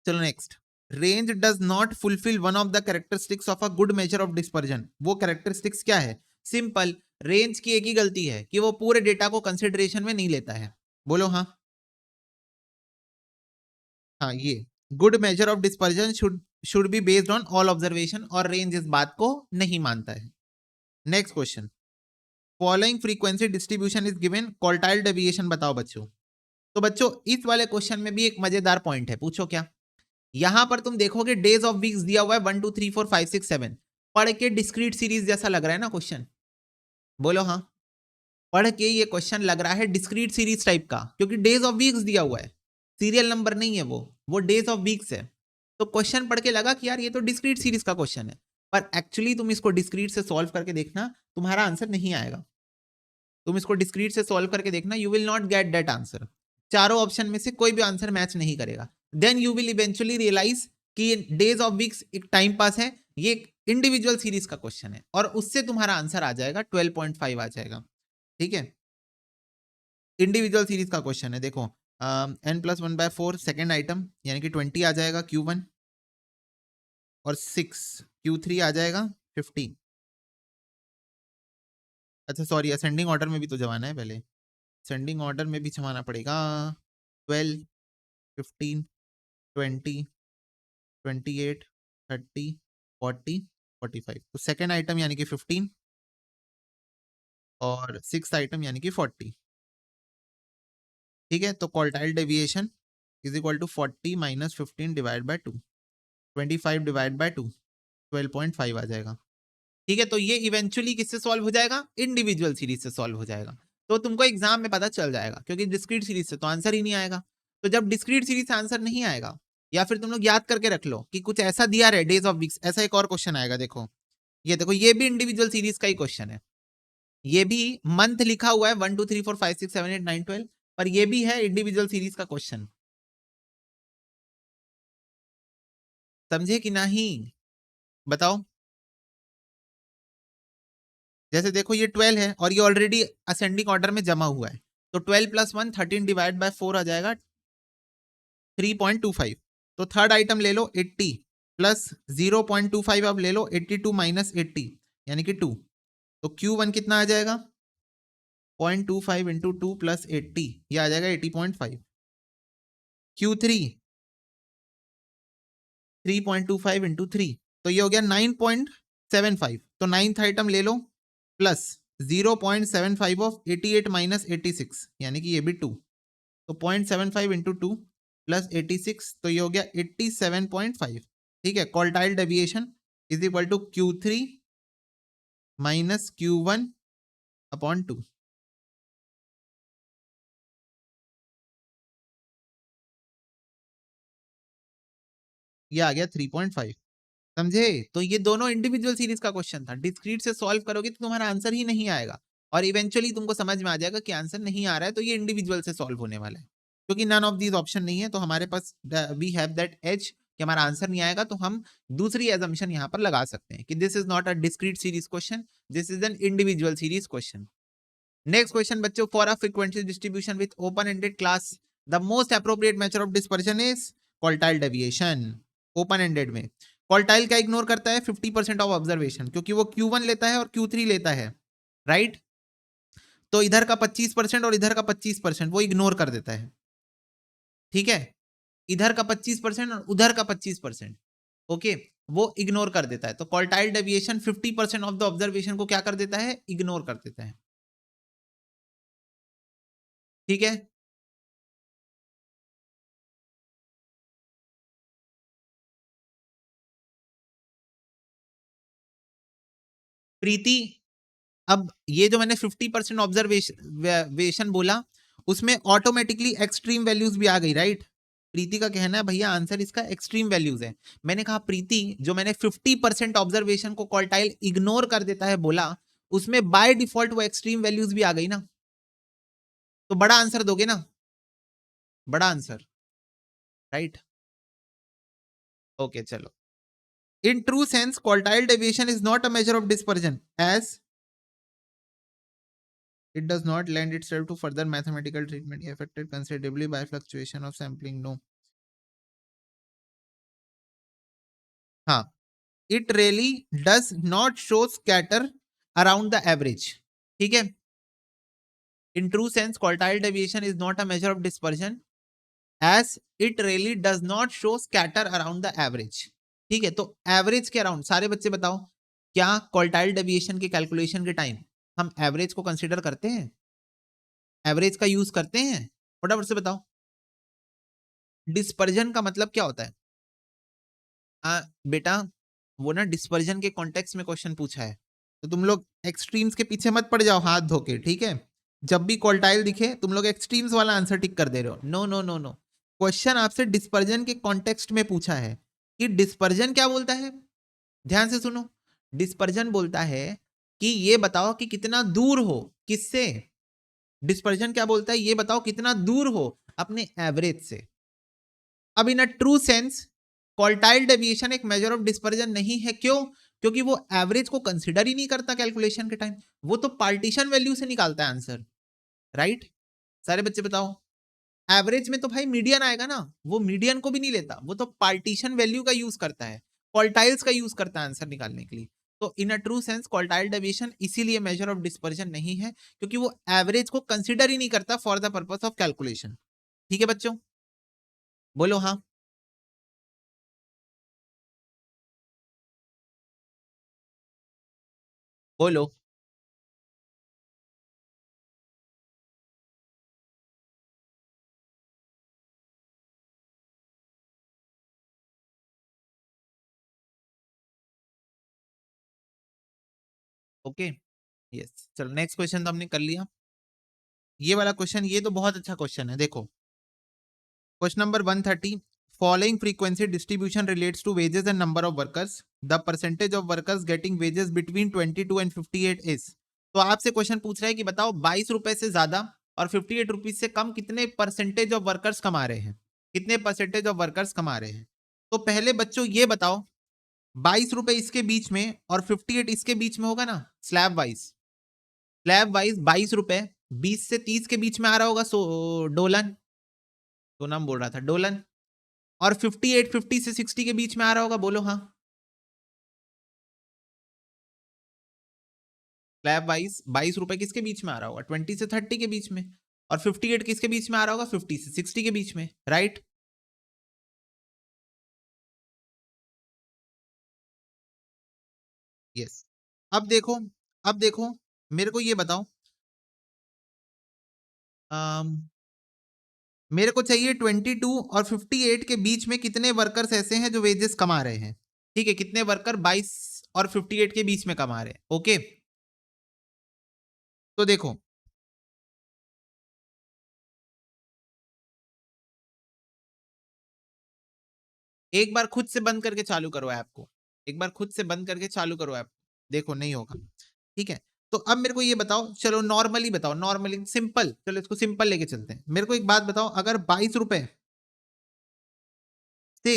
A: चलो next. Range does not fulfil one of the characteristics of a good major of dispersion. वो कैरेक्टरिस्टिक्स क्या है? सिंपल, रेंज की एक ही गलती है कि वो पूरे डेटा को कंसिडरेशन में नहीं लेता है। बोलो हाँ। हाँ, ये good major of dispersion should be based on all observation, और रेंज इस बात को नहीं मानता है। Next question, following frequency distribution is given, quartile deviation बताओ बच्चों। तो बच्चों इस वाले क्वेश्चन में भी एक मजेदार पॉइंट है, पूछो क्या। यहां पर तुम देखोगे डेज ऑफ वीक्स दिया हुआ है 1 2 3 4 5 6 7, पढ़ के डिस्क्रीट सीरीज जैसा लग रहा है ना क्वेश्चन। बोलो हाँ। पढ़ के ये क्वेश्चन लग रहा है डिस्क्रीट सीरीज टाइप का, क्योंकि डेज ऑफ वीक्स दिया हुआ है, सीरियल नंबर नहीं है, वो डेज ऑफ वीक्स है। तो क्वेश्चन पढ़ के लगा कि यार ये तो डिस्क्रीट सीरीज का क्वेश्चन है, पर एक्चुअली तुम इसको डिस्क्रीट से सॉल्व करके देखना, तुम्हारा आंसर नहीं आएगा। तुम इसको डिस्क्रीट से सॉल्व करके देखना, you will not get that answer. चारों ऑप्शन में से कोई भी आंसर मैच नहीं करेगा। Then you will eventually realize कि डेज ऑफ वीक्स एक टाइम पास है, ये एक इंडिविजुअल सीरीज का क्वेश्चन है, और उससे तुम्हारा आंसर आ जाएगा 12.5 आ जाएगा, ठीक है। इंडिविजुअल सीरीज का क्वेश्चन है, देखो n+1/4 सेकेंड आइटम यानी कि 20 आ जाएगा Q1, और 6 Q3 आ जाएगा 15। अच्छा सॉरी, असेंडिंग ऑर्डर में भी तो जमाना है पहले, असेंडिंग ऑर्डर में भी जमाना पड़ेगा। 12 15 20 28 30 40 45, तो सेकेंड आइटम यानी कि 15 और सिक्स आइटम यानी कि 40, ठीक है। तो quartile deviation is equal to 40 minus 15 divide by 2, 25 divide by 2, 12.5 आ जाएगा, ठीक है। तो ये इवेंचुअली किससे सॉल्व हो जाएगा? इंडिविजुअल सीरीज से सॉल्व हो जाएगा। तो तुमको एग्जाम में पता चल जाएगा, क्योंकि डिस्क्रीट सीरीज से तो आंसर ही नहीं आएगा। तो जब डिस्क्रीट सीरीज से आंसर नहीं आएगा, या फिर तुम लोग याद करके रख लो कि कुछ ऐसा दिया रहे डेज ऑफ वीक्स, ऐसा एक और क्वेश्चन आएगा, देखो ये देखो, ये भी इंडिविजुअल सीरीज का ही क्वेश्चन है। ये भी मंथ लिखा हुआ है 1 2 3 4 5 6 7 8 9 12, पर ये भी है इंडिविजुअल सीरीज का क्वेश्चन। समझे कि नहीं, बताओ। जैसे देखो ये 12 है और ये ऑलरेडी असेंडिंग ऑर्डर में जमा हुआ है, तो 12 + 1 13 डिवाइड बाय 4 आ जाएगा 3.25। तो थर्ड आइटम ले लो 80 प्लस 0.25, अब ले लो 82 माइनस 80 यानी कि 2, तो Q1 कितना आ जाएगा? 0.25 इंटू 2 प्लस 80, ये आ जाएगा 80.5। Q3 3.25 इंटू 3, तो ये हो गया 9.75। तो नाइन्थ आइटम ले लो प्लस 0.75 ऑफ 88 माइनस 86 यानी कि ये भी 2, तो 0.75 इंटू 2 प्लस 86, तो ये हो गया 87.5, ठीक है। Quartile deviation is equal to Q3 minus Q1 upon 2। ये आ गया 3.5, समझे। तो ये दोनों इंडिविजुअल सीरीज का क्वेश्चन था, डिस्क्रीट से सॉल्व करोगे तो तुम्हारा आंसर ही नहीं आएगा, और इवेंचुअली तुमको समझ में आ जाएगा कि आंसर नहीं आ रहा है, तो ये इंडिविजुअल से सॉल्व होने वाला है। क्योंकि नन ऑफ दीज ऑप्शन नहीं है, तो हमारे पास वी हैव दैट एज कि हमारा आंसर नहीं आएगा, तो हम दूसरी एजम्पशन यहां पर लगा सकते हैं कि this is not a discrete series question, this is an individual series question. Next question बच्चों, for a frequency distribution with open ended class the most appropriate method of dispersion is quartile deviation. Open ended में quartile क्या ignore करता है? 50% of observation, क्योंकि वो Q1 लेता है और Q3 लेता है, राइट। तो इधर का 25% और इधर का 25% वो इग्नोर कर देता है, ठीक है। इधर का 25% और उधर का 25%, ओके, वो इग्नोर कर देता है। तो quartile deviation 50% of the observation को क्या कर देता है? इग्नोर कर देता है, ठीक है। प्रीति, अब ये जो मैंने 50% ऑब्जर्वेशन बोला, उसमें ऑटोमेटिकली एक्सट्रीम वैल्यूज भी आ गई, राइट। प्रीति का कहना है भैया आंसर इसका एक्सट्रीम वैल्यूज है। मैंने कहा प्रीति जो मैंने 50% ऑब्जर्वेशन को क्वार्टाइल इग्नोर कर देता है बोला, उसमें बाय डिफॉल्ट वो एक्सट्रीम वैल्यूज भी आ गई ना, तो बड़ा आंसर दोगे ना, बड़ा आंसर, राइट? ओके चलो। In true sense, quartile deviation is not a measure of dispersion as it does not lend itself to further mathematical treatment affected considerably by fluctuation of sampling. No. हाँ, it really does not show scatter around the average. ठीक है? In true sense, quartile deviation is not a measure of dispersion as it really does not show scatter around the average. ठीक है, तो average के around सारे बच्चे बताओ, क्या क्वार्टाइल डेविएशन के कैलकुलेशन के टाइम हम एवरेज को कंसीडर करते हैं, एवरेज का यूज करते हैं? फटाफट से बताओ। डिस्पर्जन का मतलब क्या होता है? बेटा वो ना डिस्पर्जन के कॉन्टेक्स्ट में क्वेश्चन पूछा है, तो तुम लोग एक्सट्रीम्स के पीछे मत पड़ जाओ हाथ धोके, ठीक है? जब भी क्वार्टाइल दिखे तुम लोग एक्सट्रीम्स वाला आंसर टिक कर दे रहे हो। No no no no, question आपसे डिस्पर्जन के कॉन्टेक्स्ट में पूछा है कि डिस्पर्जन क्या बोलता है। ध्यान से सुनो, डिस्पर्जन बोलता है कि ये बताओ कि कितना दूर हो किससे। डिस्पर्जन क्या बोलता है, ये बताओ कितना दूर हो अपने एवरेज से। अब in a true sense quartile deviation एक मेजर ऑफ डिस्पर्जन नहीं है। क्यों? क्योंकि वो एवरेज को कंसीडर ही नहीं करता कैलकुलेशन के टाइम, वो तो पार्टीशन वैल्यू से निकालता है आंसर, राइट? सारे बच्चे बताओ, एवरेज में तो भाई मीडियन आएगा ना, वो मीडियन को भी नहीं लेता, वो तो पार्टीशन वैल्यू का यूज करता है, क्वार्टाइल्स का यूज करता है आंसर निकालने के लिए। तो in a true sense quartile deviation इसीलिए मेजर ऑफ डिस्पर्जन नहीं है क्योंकि वो एवरेज को कंसीडर ही नहीं करता for the purpose of calculation. ठीक है बच्चों, बोलो हाँ। बोलो। ओके यस, चलो नेक्स्ट क्वेश्चन तो हमने कर लिया। ये वाला क्वेश्चन, ये तो बहुत अच्छा क्वेश्चन है। देखो question number 130, following frequency distribution relates to wages and number of workers, the percentage of workers getting wages between 22 and 58 is. तो आपसे क्वेश्चन पूछ रहा है कि बताओ 22 रुपए से ज्यादा और 58 रुपीज से कम कितने परसेंटेज ऑफ वर्कर्स कमा रहे हैं, कितने परसेंटेज ऑफ वर्कर्स कमा रहे हैं। तो पहले बच्चों ये बताओ 22 रुपए इसके बीच में और 58 इसके बीच में होगा ना, स्लैब वाइज, स्लैब वाइज 22 रुपए 20 से 30 के बीच में आ रहा होगा, सो डोलन, तो नाम बोल रहा था डोलन। और 58 50 से 60 के बीच में आ रहा होगा, बोलो हाँ। स्लैब वाइज 22 रुपए किसके बीच में आ रहा होगा, 20 से 30 के बीच में। और 58 किसके बीच में आ रहा होगा, 50 से 60 के बीच में, राइट? यस। अब देखो, अब देखो मेरे को ये बताओ, मेरे को चाहिए 22 और 58 के बीच में कितने वर्कर्स ऐसे हैं जो वेजेस कमा रहे हैं। ठीक है, कितने वर्कर 22 और 58 के बीच में कमा रहे हैं। ओके, तो देखो एक बार खुद से बंद करके चालू करो ऐप को, एक बार खुद से बंद करके चालू करो ऐप, देखो नहीं होगा। ठीक है, तो अब मेरे को ये बताओ, चलो नॉर्मली बताओ, नॉर्मली सिंपल, चलो इसको सिंपल लेके चलते हैं। मेरे को एक बात बताओ, अगर 22 रुपए से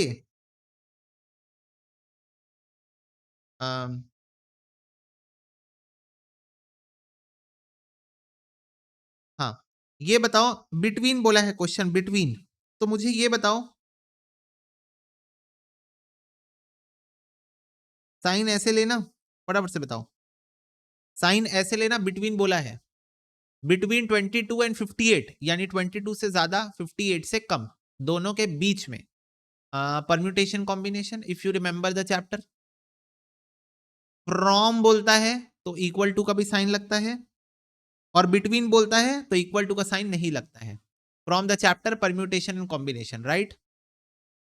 A: अम, हाँ ये बताओ, बिटवीन बोला है क्वेश्चन, बिटवीन, तो मुझे ये बताओ साइन ऐसे लेना, फटाफट से बताओ, साइन ऐसे लेना, बिटवीन बोला है, बिटवीन 22 एंड 58 यानी 22 से ज्यादा 58 से कम, दोनों के बीच में। Permutation combination, if you remember the chapter, from बोलता है तो इक्वल टू का भी साइन लगता है, और बिटवीन बोलता है तो इक्वल टू का साइन नहीं लगता है। From the chapter permutation and combination, right?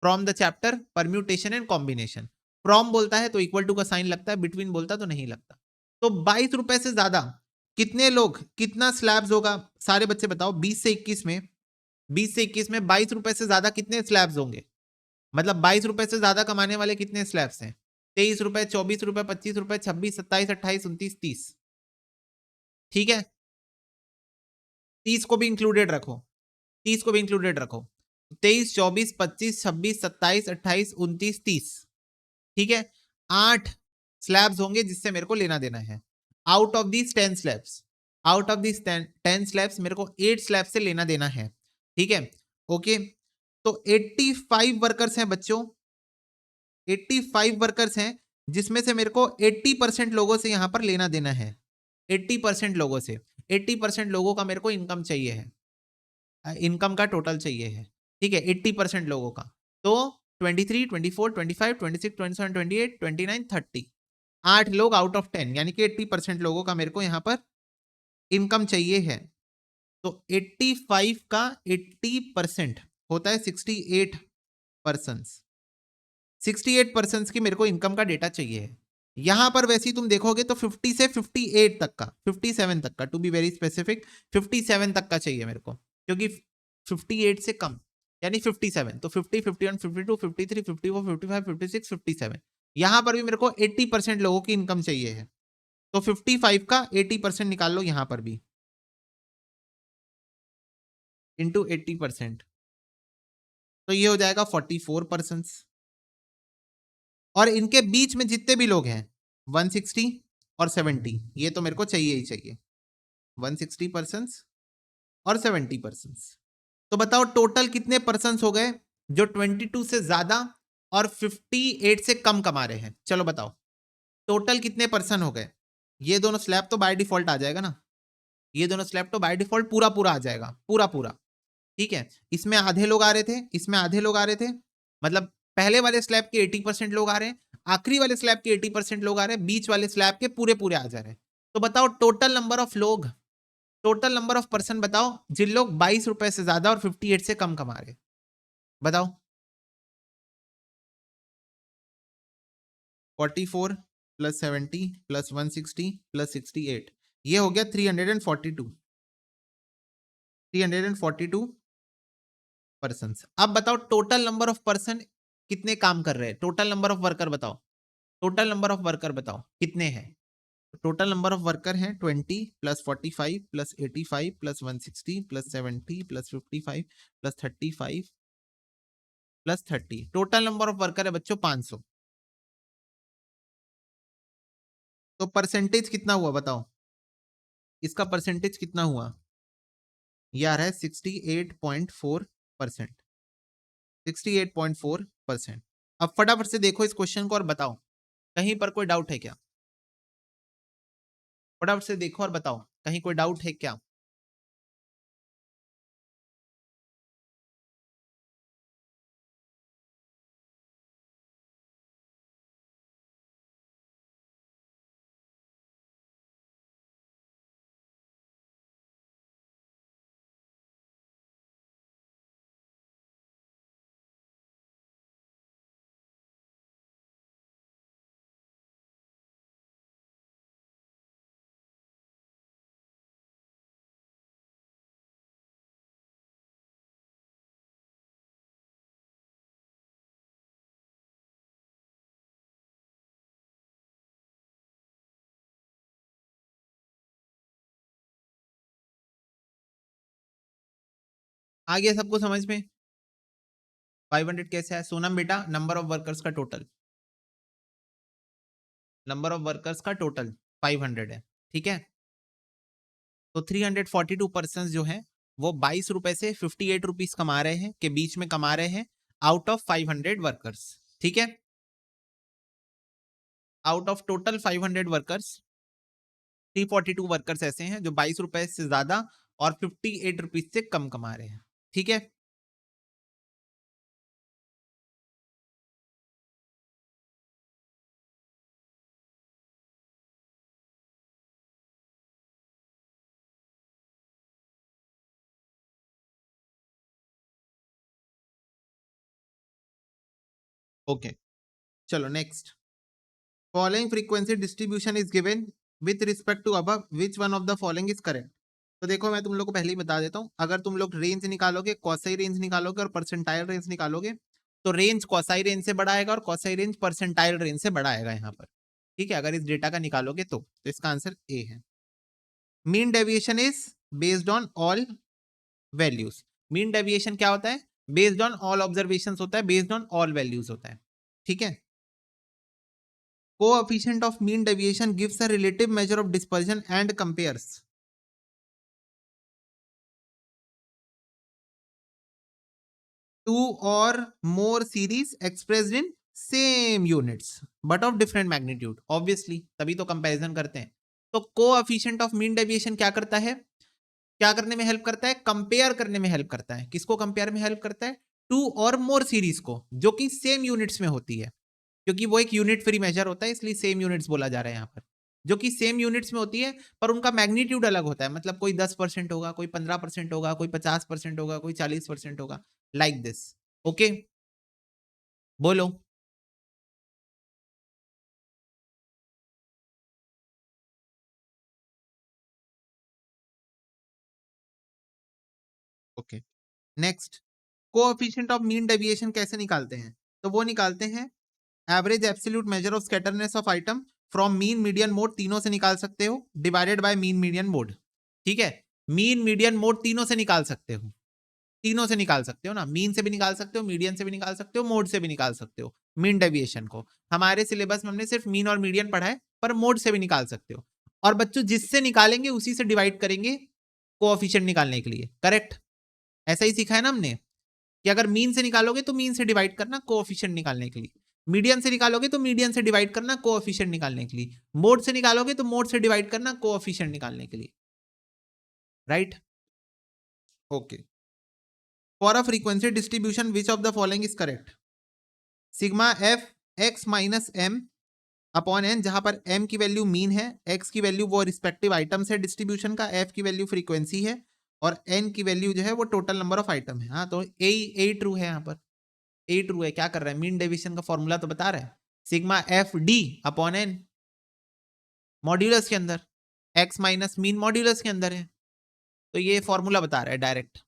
A: From the chapter permutation and combination, from बोलता है तो इक्वल टू का साइन लगता है, बिटवीन बोलता तो नहीं लगता। तो 22 रुपए से ज्यादा कितने लोग, कितना स्लैब्स होगा, सारे बच्चे बताओ 20 से 21 में 20 से 21 में 22 रुपए से ज्यादा कितने स्लैब्स होंगे? मतलब 22 रुपए से ज्यादा कमाने वाले कितने स्लैब्स हैं? 23 रुपए, 24 रुपए, 25 रुपए, 26, 27, 28, 29, 30। ठीक है, 30 को भी इंक्लूडेड रखो, 30 को भी इंक्लूडेड रखो। 23, 24, 25, 26, 27, 28, 29, 30। ठीक है, 8 स्लैब्स होंगे जिससे मेरे को लेना देना है। Out of these 10 slabs, out of these 10 slabs मेरे को 8 स्लैब से लेना देना है। ठीक है, ओके। तो 85 वर्कर्स हैं बच्चों, 85 वर्कर्स हैं, जिसमें से मेरे को 80% लोगों से यहां पर लेना देना है। 80% लोगों से, 80% लोगों का मेरे को इनकम चाहिए है, इनकम का टोटल चाहिए है। ठीक है, 80% लोगों का। तो 23, 24, 25, 26, 27, 28, 29, 30, 8 लोग आउट ऑफ 10, यानी कि 80% लोगों का मेरे को यहां पर इनकम चाहिए है। तो 85 का 80% होता है 68 पर्सन, 68 पर्सन की मेरे को इनकम का डेटा चाहिए है। यहां पर वैसे ही तुम देखोगे तो 50 से 58 तक का, 57 तक का, टू बी वेरी स्पेसिफिक 57 तक का चाहिए मेरे को, क्योंकि 58 से कम यानी 57, तो 50, 51, 52, 53, 54, 55, 56, 57, यहां पर भी मेरे को 80% लोगों की इनकम चाहिए है। तो 55 का 80% निकाल लो यहां पर भी, इंटू 80%, तो ये हो जाएगा 44 पर्सन। और इनके बीच में जितने भी लोग हैं 160 और 70, ये तो मेरे को चाहिए ही चाहिए, 160 पर्सन और 70 पर्सन। तो बताओ टोटल कितने पर्सन हो गए जो 22 से ज्यादा और 58 से कम कमा रहे हैं? चलो बताओ टोटल कितने पर्सन हो गए। ये दोनों स्लैब तो बाय डिफॉल्ट आ जाएगा ना, ये दोनों स्लैब तो बाय डिफॉल्ट पूरा पूरा आ जाएगा, पूरा पूरा। ठीक है, इसमें आधे लोग आ रहे थे, इसमें आधे लोग आ रहे थे, मतलब पहले वाले स्लैब के 80% लोग आ रहे हैं, आखिरी वाले स्लैब के 80% लोग आ रहे हैं, बीच वाले स्लैब के पूरे पूरे आ जा रहे हैं। तो बताओ टोटल नंबर ऑफ लोग, टोटल नंबर ऑफ पर्सन बताओ जिन लोग 22 रुपए से ज्यादा और 58 से कम कमा रहे, बताओ। 44 प्लस 70 प्लस 160 प्लस 68, ये हो गया 342, 342 पर्सन। अब बताओ टोटल नंबर ऑफ पर्सन कितने काम कर रहे हैं, टोटल नंबर ऑफ वर्कर बताओ, टोटल नंबर ऑफ वर्कर बताओ कितने हैं। टोटल नंबर ऑफ वर्कर हैं 20 plus 45 plus 85 plus 160 plus 70 plus 55 plus 35 plus 30, total number of worker है बच्चों 500। तो परसेंटेज कितना हुआ बताओ, इसका परसेंटेज कितना हुआ? ये आ रहा है 68.4%, 68.4%। अब फटाफट से देखो इस क्वेश्चन को और बताओ कहीं पर कोई डाउट है क्या, फटाफट से देखो और बताओ कहीं कोई डाउट है क्या। आ गया सबको समझ में? 500 कैसे है सोनम बेटा? नंबर ऑफ वर्कर्स का टोटल, नंबर ऑफ वर्कर्स का टोटल 500 है। ठीक है, तो 342 पर्सन जो है वो 22 रुपए से 58 रुपीज कमा रहे हैं, के बीच में कमा रहे हैं, आउट ऑफ 500 वर्कर्स। ठीक है, out of total 500 workers 342 workers ऐसे हैं जो 22 रुपए से ज्यादा और 58 रुपीज से कम कमा रहे हैं। ठीक है, ओके चलो next. Following frequency distribution is given with respect to above, which one of the following is correct? तो देखो मैं तुम लोग को पहले ही बता देता हूँ, अगर तुम लोग रेंज निकालोगे, कॉसाई रेंज निकालोगे और परसेंटाइल रेंज निकालोगे, तो रेंज कॉसाई रेंज से बड़ा आएगा और कॉसाई रेंज परसेंटाइल रेंज से बड़ा आएगा यहाँ पर। ठीक है, अगर इस डेटा का निकालोगे तो इसका आंसर ए है। Mean deviation is based on all values. Mean deviation क्या होता है? बेस्ड ऑन ऑल ऑब्जर्वेशंस होता है, बेस्ड ऑन ऑल वैल्यूज होता है। ठीक है। Coefficient of mean deviation gives a relative measure of dispersion and compares two or more series expressed in same units but of different magnitude, obviously तभी तो comparison करते हैं। तो कोएफिशिएंट ऑफ मीन डेविएशन क्या करता है? क्या करने में हेल्प करता है? कंपेयर करने में हेल्प करता है। किसको कंपेयर में हेल्प करता है? टू और मोर सीरीज को, जो कि सेम यूनिट्स में होती है, क्योंकि वो एक यूनिट फ्री मेजर होता है, इसलिए सेम यूनिट्स बोला जा रहा है यहाँ पर। जो कि सेम यूनिट्स में होती है पर उनका मैग्नीट्यूड अलग होता है, मतलब कोई 10% होगा, कोई 15% होगा, कोई 50% होगा, कोई 40% होगा, लाइक दिस। ओके, बोलो। Okay, next, coefficient of mean deviation कैसे निकालते हैं? तो वो निकालते हैं average absolute measure of scatterness of item from mean median mode, तीनों से निकाल सकते हो, divided by mean median mode. ठीक है, मीन मीडियन मोड तीनों से निकाल सकते हो, तीनों से निकाल सकते हो ना, मीन से भी निकाल सकते हो, मीडियन से भी निकाल सकते हो, मोड से भी निकाल सकते हो। मीन डेविएशन को हमारे सिलेबस में हमने सिर्फ मीन और मीडियन पढ़ा है, पर मोड से भी निकाल सकते हो। और बच्चों जिससे निकालेंगे उसी से डिवाइड करेंगे कोएफिशिएंट निकालने के लिए, करेक्ट? ऐसा ही सीखा है ना हमने कि अगर मीन से निकालोगे तो मीन से डिवाइड करना कोएफिशिएंट निकालने के लिए, मीडियन से निकालोगे तो मीडियन से डिवाइड करना कोएफिशिएंट निकालने के लिए, मोड से निकालोगे तो मोड से डिवाइड करना कोएफिशिएंट निकालने के लिए, right? Okay, for a frequency distribution which of the following is correct? Sigma F X minus M upon N, जहां पर m की वैल्यू मीन है, x की वैल्यू वो रिस्पेक्टिव आइटम्स है डिस्ट्रीब्यूशन का, f की वैल्यू फ्रीक्वेंसी है और n की वैल्यू जो है वो टोटल नंबर ऑफ आइटम है। हाँ, तो ए ट्रू है, यहाँ पर ए ट्रू है। क्या कर रहा है? मीन डेविएशन का फॉर्मूला तो बता रहा है, sigma F D upon N modulus के अंदर, x माइनस मीन मॉड्यूलस के अंदर है, तो ये फॉर्मूला बता रहा है direct.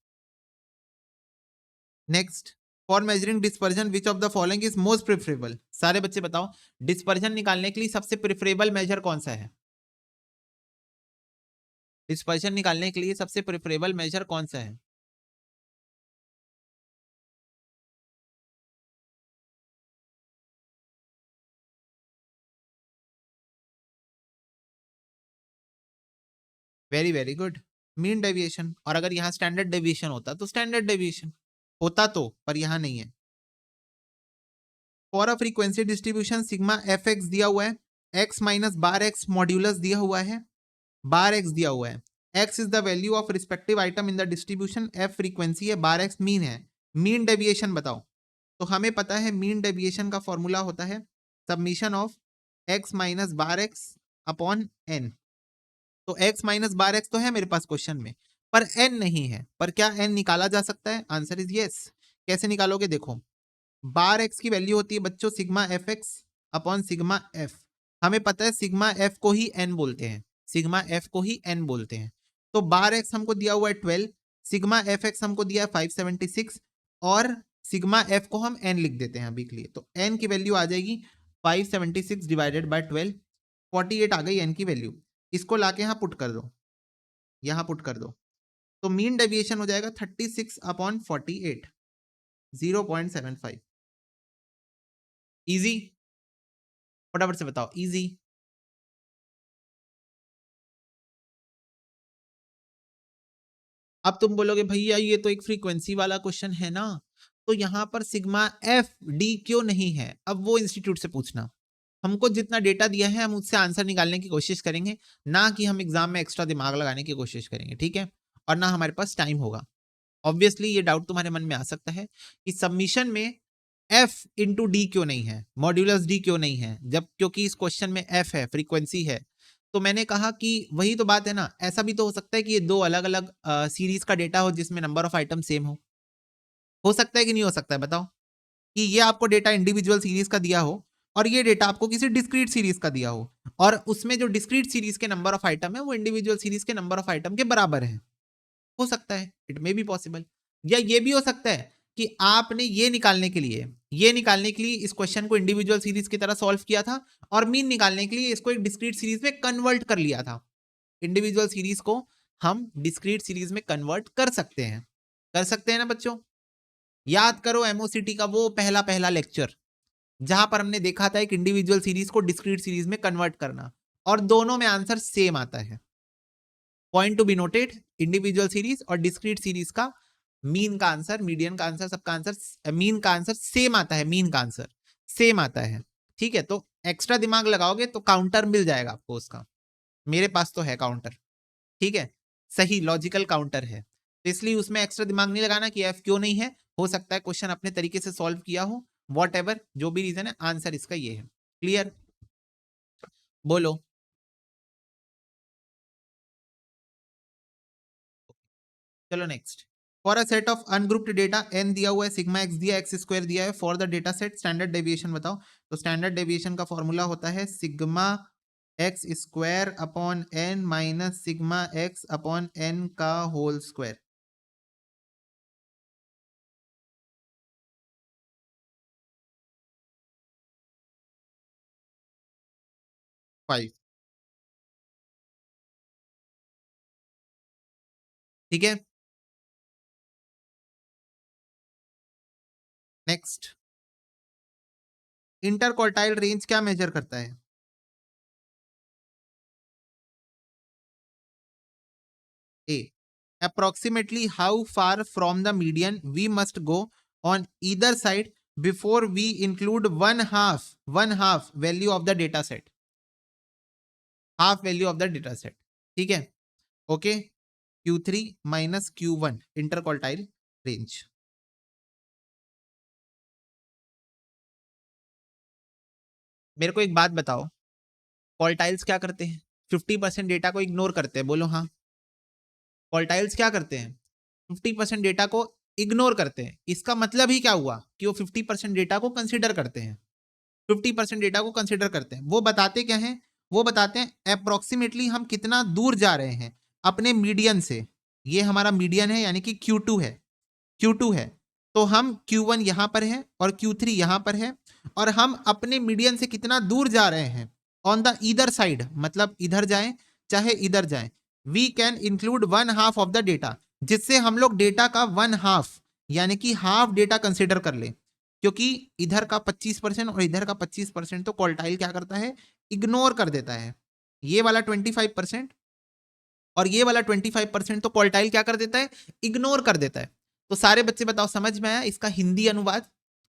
A: Next, for measuring dispersion which of the following is most preferable? सारे बच्चे बताओ, डिस्पर्जन निकालने के लिए सबसे प्रेफरेबल मेजर कौन सा है? डिस्पर्जन निकालने के लिए सबसे प्रेफरेबल मेजर कौन सा है? Very very good, mean deviation. और अगर यहाँ स्टैंडर्ड डेविएशन होता तो स्टैंडर्ड डेविएशन होता, तो पर यहाँ नहीं है। For a frequency distribution sigma F x दिया हुआ है, x minus bar x modulus दिया हुआ है, बार एक्स दिया हुआ है, x is the value of respective item in the distribution, F frequency है, बार एक्स मीन है। मीन डेविएशन बताओ। तो हमें पता है मीन डेविएशन का फॉर्मूला होता है submission of X minus bar X upon N. तो x माइनस बार एक्स तो है मेरे पास क्वेश्चन में, पर n नहीं है। पर क्या n निकाला जा सकता है? Answer is yes. कैसे निकालोगे? देखो, बार x की वैल्यू होती है बच्चों sigma F x upon sigma F. हमें पता है सिग्मा एफ को ही n बोलते हैं, सिग्मा एफ को ही n बोलते हैं। तो बार x हमको दिया हुआ है 12, सिग्मा एफ एक्स हमको दिया है 576 और सिग्मा एफ को हम n लिख देते हैं अभी के लिए। तो n की वैल्यू आ जाएगी 576 डिवाइडेड बाय 12, 48 आ गई n की वैल्यू। इसको लाके यहाँ पुट कर दो, यहाँ पुट कर दो, तो मीन डेविएशन हो जाएगा 36 अपॉन 48, 0.75। इजी, फटाफट से बताओ, इजी। अब तुम बोलोगे भैया ये तो एक फ्रीक्वेंसी वाला क्वेश्चन है ना, तो यहां पर सिग्मा एफ डी क्यों नहीं है? अब वो इंस्टीट्यूट से पूछना। हमको जितना डेटा दिया है हम उससे आंसर निकालने की कोशिश करेंगे, ना कि हम एग्जाम में एक्स्ट्रा दिमाग लगाने की कोशिश करेंगे, ठीक है? और ना हमारे पास टाइम होगा। ऑब्वियसली ये डाउट तुम्हारे मन में आ सकता है कि सबमिशन में एफ इंटू डी क्यों नहीं है, मॉड्यूलस डी क्यों नहीं है, जब क्योंकि इस क्वेश्चन में एफ है, फ्रीक्वेंसी है। तो मैंने कहा कि वही तो बात है ना, ऐसा भी तो हो सकता है कि ये दो अलग अलग सीरीज का डेटा हो जिसमें नंबर ऑफ आइटम सेम हो सकता है कि नहीं हो सकता है? बताओ कि ये आपको डेटा इंडिविजुअल सीरीज का दिया हो और ये डेटा आपको किसी डिस्क्रीट सीरीज का दिया हो, और उसमें जो डिस्क्रीट सीरीज के नंबर ऑफ आइटम है वो इंडिविजुअल सीरीज के नंबर ऑफ आइटम के बराबर है। हो सकता है, इट मे बी पॉसिबल। या ये भी हो सकता है कि आपने ये निकालने के लिए इस क्वेश्चन को इंडिविजुअल सीरीज की तरह सॉल्व किया था और मीन निकालने के लिए इसको एक डिस्क्रीट सीरीज में कन्वर्ट कर लिया था। इंडिविजुअल सीरीज को हम डिस्क्रीट सीरीज में कन्वर्ट कर सकते हैं ना बच्चों। याद करो एमओसीटी का वो पहला पहला लेक्चर जहां पर हमने देखा था एक इंडिविजुअल सीरीज को डिस्क्रीट सीरीज में कन्वर्ट करना, और दोनों में आंसर सेम आता है। Point to be noted, individual series और डिस्क्रीट सीरीज का मीन का आंसर, मीडियन का आंसर, सबका आंसर, मीन का आंसर सेम आता है, मीन का आंसर सेम आता है। ठीक है, तो एक्स्ट्रा दिमाग लगाओगे तो काउंटर मिल जाएगा आपको उसका। मेरे पास तो है काउंटर, ठीक है, सही लॉजिकल काउंटर है, तो इसलिए उसमें एक्स्ट्रा दिमाग नहीं लगाना कि एफ क्यों नहीं है। हो सकता है क्वेश्चन अपने तरीके से सॉल्व किया हो, वॉट एवर जो भी रीजन है, आंसर इसका ये है। क्लियर, बोलो। चलो next. For a set of ungrouped data N दिया हुआ है, सिग्मा एक्स दिया, एक्स स्क्वायर दिया है, for the data set standard deviation बताओ। तो स्टैंडर्ड डेविएशन का फॉर्मूला होता है sigma x square upon N minus sigma x upon N का होल स्क्वायर। 5। ठीक है, नेक्स्ट। इंटरक्वार्टाइल रेंज क्या मेजर करता है? ए, approximately how far from the median we must go on either side before we include one half value of the data set, half value of the data set। ठीक है, okay. Q3 minus Q1 interquartile range. मेरे को एक बात बताओ, quartiles क्या करते हैं? 50% डेटा को इग्नोर करते हैं, बोलो हाँ। क्वार्टाइल्स क्या करते हैं? 50% डेटा को इग्नोर करते हैं। इसका मतलब ही क्या हुआ कि वो 50% डेटा को कंसिडर करते हैं, 50% डेटा को कंसिडर करते हैं। वो बताते क्या हैं? वो बताते हैं अप्रोक्सीमेटली हम कितना दूर जा रहे हैं अपने मीडियन से। ये हमारा मीडियन है, यानी कि Q2 है, Q2 है, तो हम Q1 यहां पर है और Q3 यहां पर है, और हम अपने मीडियन से कितना दूर जा रहे हैं ऑन द ईदर साइड, मतलब इधर जाएं चाहे इधर जाएं, we can include one half of the data, जिससे हम लोग डेटा का वन हाफ यानी कि हाफ डेटा कंसिडर कर ले। क्योंकि इधर का 25% और इधर का 25% तो क्वार्टाइल क्या करता है? इग्नोर कर देता है। ये वाला 25% और ये वाला 25% तो क्वार्टाइल क्या कर देता है? इग्नोर कर देता है। तो सारे बच्चे बताओ समझ में आया? इसका हिंदी अनुवाद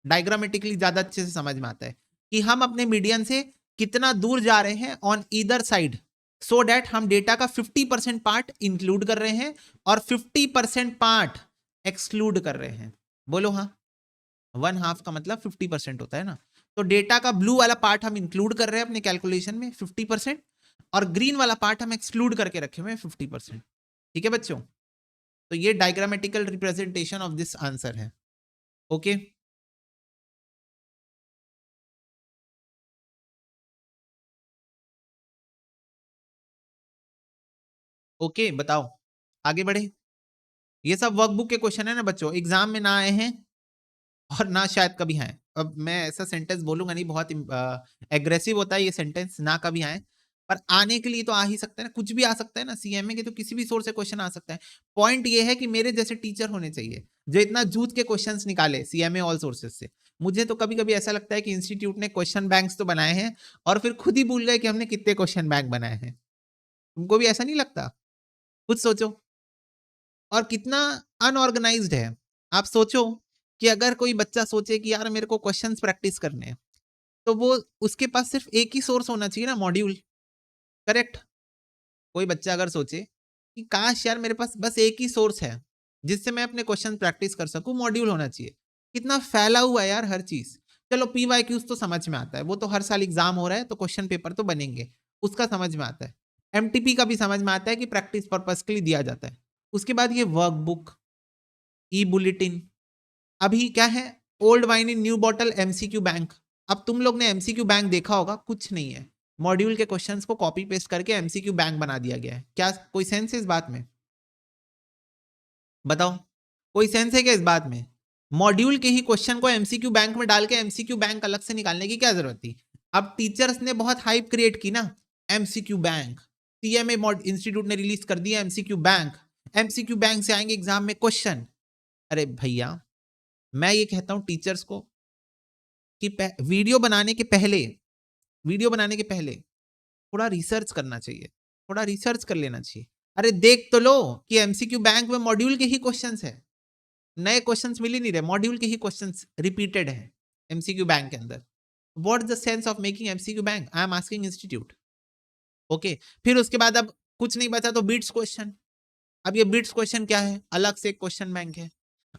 A: डायग्रामेटिकली ज्यादा अच्छे से समझ में आता है कि हम अपने मीडियन से कितना दूर जा रहे हैं on either side, so that हम डेटा का 50% पार्ट इंक्लूड कर रहे हैं और 50% पार्ट एक्सक्लूड कर रहे हैं। बोलो हाँ। वन हाफ का मतलब 50% होता है ना, तो डेटा का ब्लू वाला पार्ट हम इंक्लूड कर रहे हैं अपने कैलकुलेशन में 50%, और ग्रीन वाला पार्ट हम एक्सक्लूड करके रखे हुए हैं 50%। ठीक है बच्चों, तो ये diagrammatical representation of this answer है। ओके, ओके बताओ, आगे बढ़े। ये सब वर्कबुक के क्वेश्चन है ना बच्चों, एग्जाम में ना आए हैं और ना शायद कभी आए। अब मैं ऐसा सेंटेंस बोलूंगा नहीं, बहुत एग्रेसिव होता है ये सेंटेंस, ना कभी आए, पर आने के लिए तो आ ही सकता है ना, कुछ भी आ सकता है ना, सीएमए के तो किसी भी सोर्स से क्वेश्चन आ सकता है। पॉइंट ये है कि मेरे जैसे टीचर होने चाहिए जो इतना जूत के क्वेश्चंस निकाले सीएमए ऑल सोर्सेज से। मुझे तो कभी कभी ऐसा लगता है कि इंस्टीट्यूट ने क्वेश्चन बैंक्स तो बनाए हैं और फिर खुद ही भूल गए कि हमने कितने क्वेश्चन बैंक बनाए हैं। तुमको भी ऐसा नहीं लगता? खुद सोचो, और कितना अनऑर्गेनाइज्ड है। आप सोचो कि अगर कोई बच्चा सोचे कि यार मेरे को क्वेश्चंस प्रैक्टिस करने हैं, तो वो उसके पास सिर्फ एक ही सोर्स होना चाहिए ना, मॉड्यूल। करेक्ट। कोई बच्चा अगर सोचे कि काश यार मेरे पास बस एक ही सोर्स है जिससे मैं अपने क्वेश्चन प्रैक्टिस कर सकूं, मॉड्यूल होना चाहिए। कितना फैला हुआ है यार हर चीज। चलो पीवाईक्यूज तो समझ में आता है, वो तो हर साल एग्जाम हो रहा है तो क्वेश्चन पेपर तो बनेंगे, उसका समझ में आता है। एमटीपी का भी समझ में आता है कि प्रैक्टिस पर्पज के लिए दिया जाता है। उसके बाद ये वर्कबुक, ई बुलेटिन, अभी क्या है, old wine in new bottle, MCQ bank. अब तुम लोग ने एमसीक्यू बैंक देखा होगा, कुछ नहीं है, मॉड्यूल के क्वेश्चंस को कॉपी पेस्ट करके एमसीक्यू बैंक बना दिया गया है। क्या कोई सेंस है इस बात में? बताओ, कोई सेंस है क्या इस बात में? मॉड्यूल के ही क्वेश्चन को एमसीक्यू बैंक में डाल के एमसीक्यू बैंक अलग से निकालने की क्या जरूरत थी? अब टीचर्स ने बहुत हाइप क्रिएट की ना, एमसीक्यू बैंक, सीएमए इंस्टीट्यूट ने रिलीज कर दिया एमसीक्यू बैंक, एमसीक्यू बैंक से आएंगे एग्जाम में क्वेश्चन। अरे भैया, मैं ये कहता हूं टीचर्स को कि वीडियो बनाने के पहले थोड़ा रिसर्च करना चाहिए, थोड़ा रिसर्च कर लेना चाहिए। अरे देख तो लो कि एमसीक्यू बैंक में मॉड्यूल के ही क्वेश्चंस है, नए क्वेश्चंस मिल ही नहीं रहे, मॉड्यूल के ही क्वेश्चंस रिपीटेड है एमसीक्यू बैंक के अंदर। What is the sense of making MCQ bank? I am asking institute. Okay, फिर उसके बाद अब कुछ नहीं बचा तो बीट्स क्वेश्चन। अब ये बीट्स क्वेश्चन क्या है? अलग से एक क्वेश्चन बैंक है।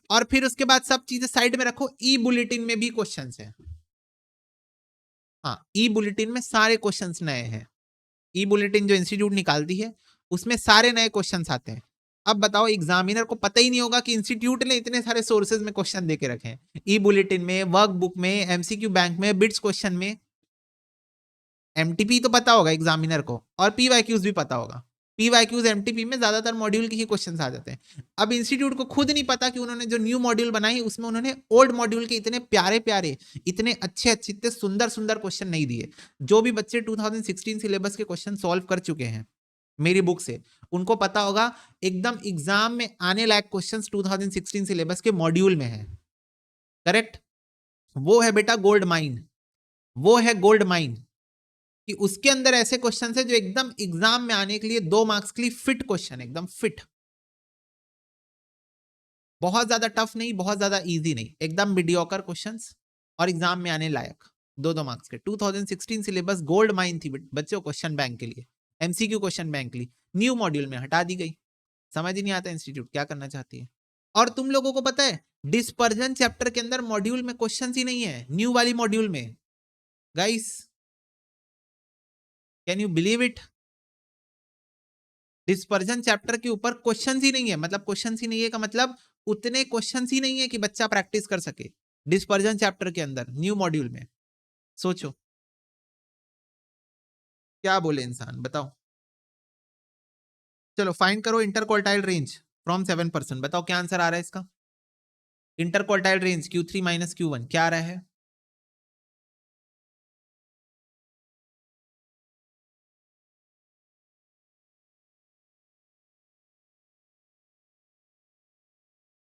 A: और फिर उसके बाद सब चीजें साइड में रखो, ई बुलेटिन में भी क्वेश्चंस है। हाँ, ई बुलेटिन में सारे क्वेश्चंस नए हैं। ई बुलेटिन जो इंस्टीट्यूट निकालती है उसमें सारे नए क्वेश्चंस आते हैं। अब बताओ, एग्जामिनर को पता ही नहीं होगा कि इंस्टीट्यूट ने इतने सारे सोर्सेज में क्वेश्चन देके रखे हैं, ई बुलेटिन में, वर्कबुक में, एमसीक्यू बैंक में, बिट्स क्वेश्चन में। एमटीपी तो पता होगा एग्जामिनर को, और पीवाईक्यूज भी पता होगा। पीवाईक्यूज एमटीपी में ज्यादातर मॉड्यूल के ही क्वेश्चंस आ जाते हैं। अब इंस्टीट्यूट को खुद नहीं पता कि उन्होंने जो न्यू मॉड्यूल बनाई उसमें उन्होंने ओल्ड मॉड्यूल के इतने प्यारे प्यारे, इतने अच्छे अच्छे, इतने सुंदर सुंदर क्वेश्चन नहीं दिए। जो भी बच्चे 2016 सिलेबस के क्वेश्चन सॉल्व कर चुके हैं मेरी बुक से, उनको पता होगा एकदम एग्जाम में आने लायक क्वेश्चंस 2016 सिलेबस के मॉड्यूल में है। करेक्ट? वो है बेटा गोल्ड माइन, वो है गोल्ड माइन, कि उसके अंदर ऐसे क्वेश्चन है जो एकदम एग्जाम में आने के लिए 2 मार्क्स के लिए फिट क्वेश्चन, एकदम फिट। बहुत ज्यादा टफ नहीं, बहुत ज्यादा इजी नहीं, एकदम मीडियोकर क्वेश्चंस और एग्जाम में आने लायक, 2-2 मार्क्स के। 2016 सिलेबस गोल्ड माइन थी बच्चों क्वेश्चन बैंक के लिए, एमसीक्यू क्वेश्चन बैंक के लिए। न्यू मॉड्यूल में हटा दी गई, समझ ही नहीं आता इंस्टीट्यूट क्या करना चाहती है। और तुम लोगों को पता है डिस्पर्जन चैप्टर के अंदर मॉड्यूल में क्वेश्चन ही नहीं है, न्यू वाली मॉड्यूल में। Guys, can you believe it? Dispersion chapter के ऊपर क्वेश्चंस ही नहीं है, मतलब क्वेश्चंस ही नहीं है का मतलब उतने क्वेश्चंस ही नहीं है कि बच्चा प्रैक्टिस कर सके डिस्पर्जन चैप्टर के अंदर न्यू मॉड्यूल में। सोचो क्या बोले इंसान, बताओ। चलो फाइंड करो इंटरक्वार्टाइल रेंज फ्रॉम 7%, बताओ क्या आंसर आ रहा है इसका। Interquartile range Q3 minus Q1 क्या आ रहा है?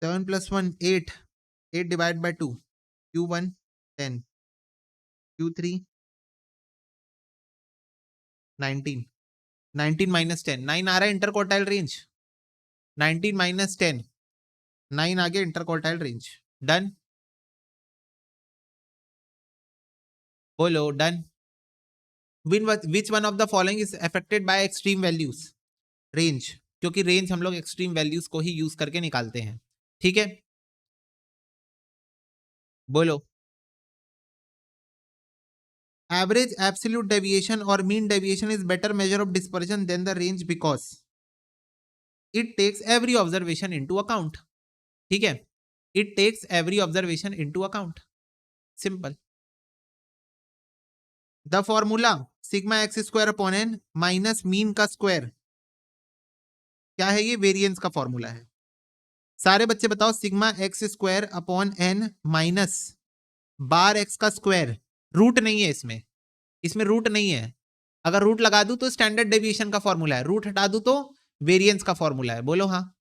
A: Seven plus one 8, 8 divide by 2, Q1 10, Q3 19, 19 minus 10 9 आ रहा है इंटरक्वार्टाइल रेंज। 19 माइनस 10 9 आ गया इंटरक्वार्टाइल रेंज। डन, बोलो done. Which one of the following is affected by extreme values? Range, क्योंकि range हम लोग एक्सट्रीम वैल्यूज को ही यूज करके निकालते हैं। ठीक है, बोलो। एवरेज एब्सोल्यूट डेविएशन और mean deviation is better measure of dispersion than the range because it takes every observation into account. ठीक है, it takes every observation into account, simple. The formula sigma x square upon N minus mean का square क्या है? ये variance का formula है। सारे बच्चे बताओ, sigma x square upon N minus bar x का स्क्वायर, रूट नहीं है इसमें, इसमें रूट नहीं है। अगर रूट लगा दूं तो स्टैंडर्ड डेविएशन का फॉर्मूला है, रूट हटा दूं तो वेरिएंस का फॉर्मूला है। बोलो हाँ।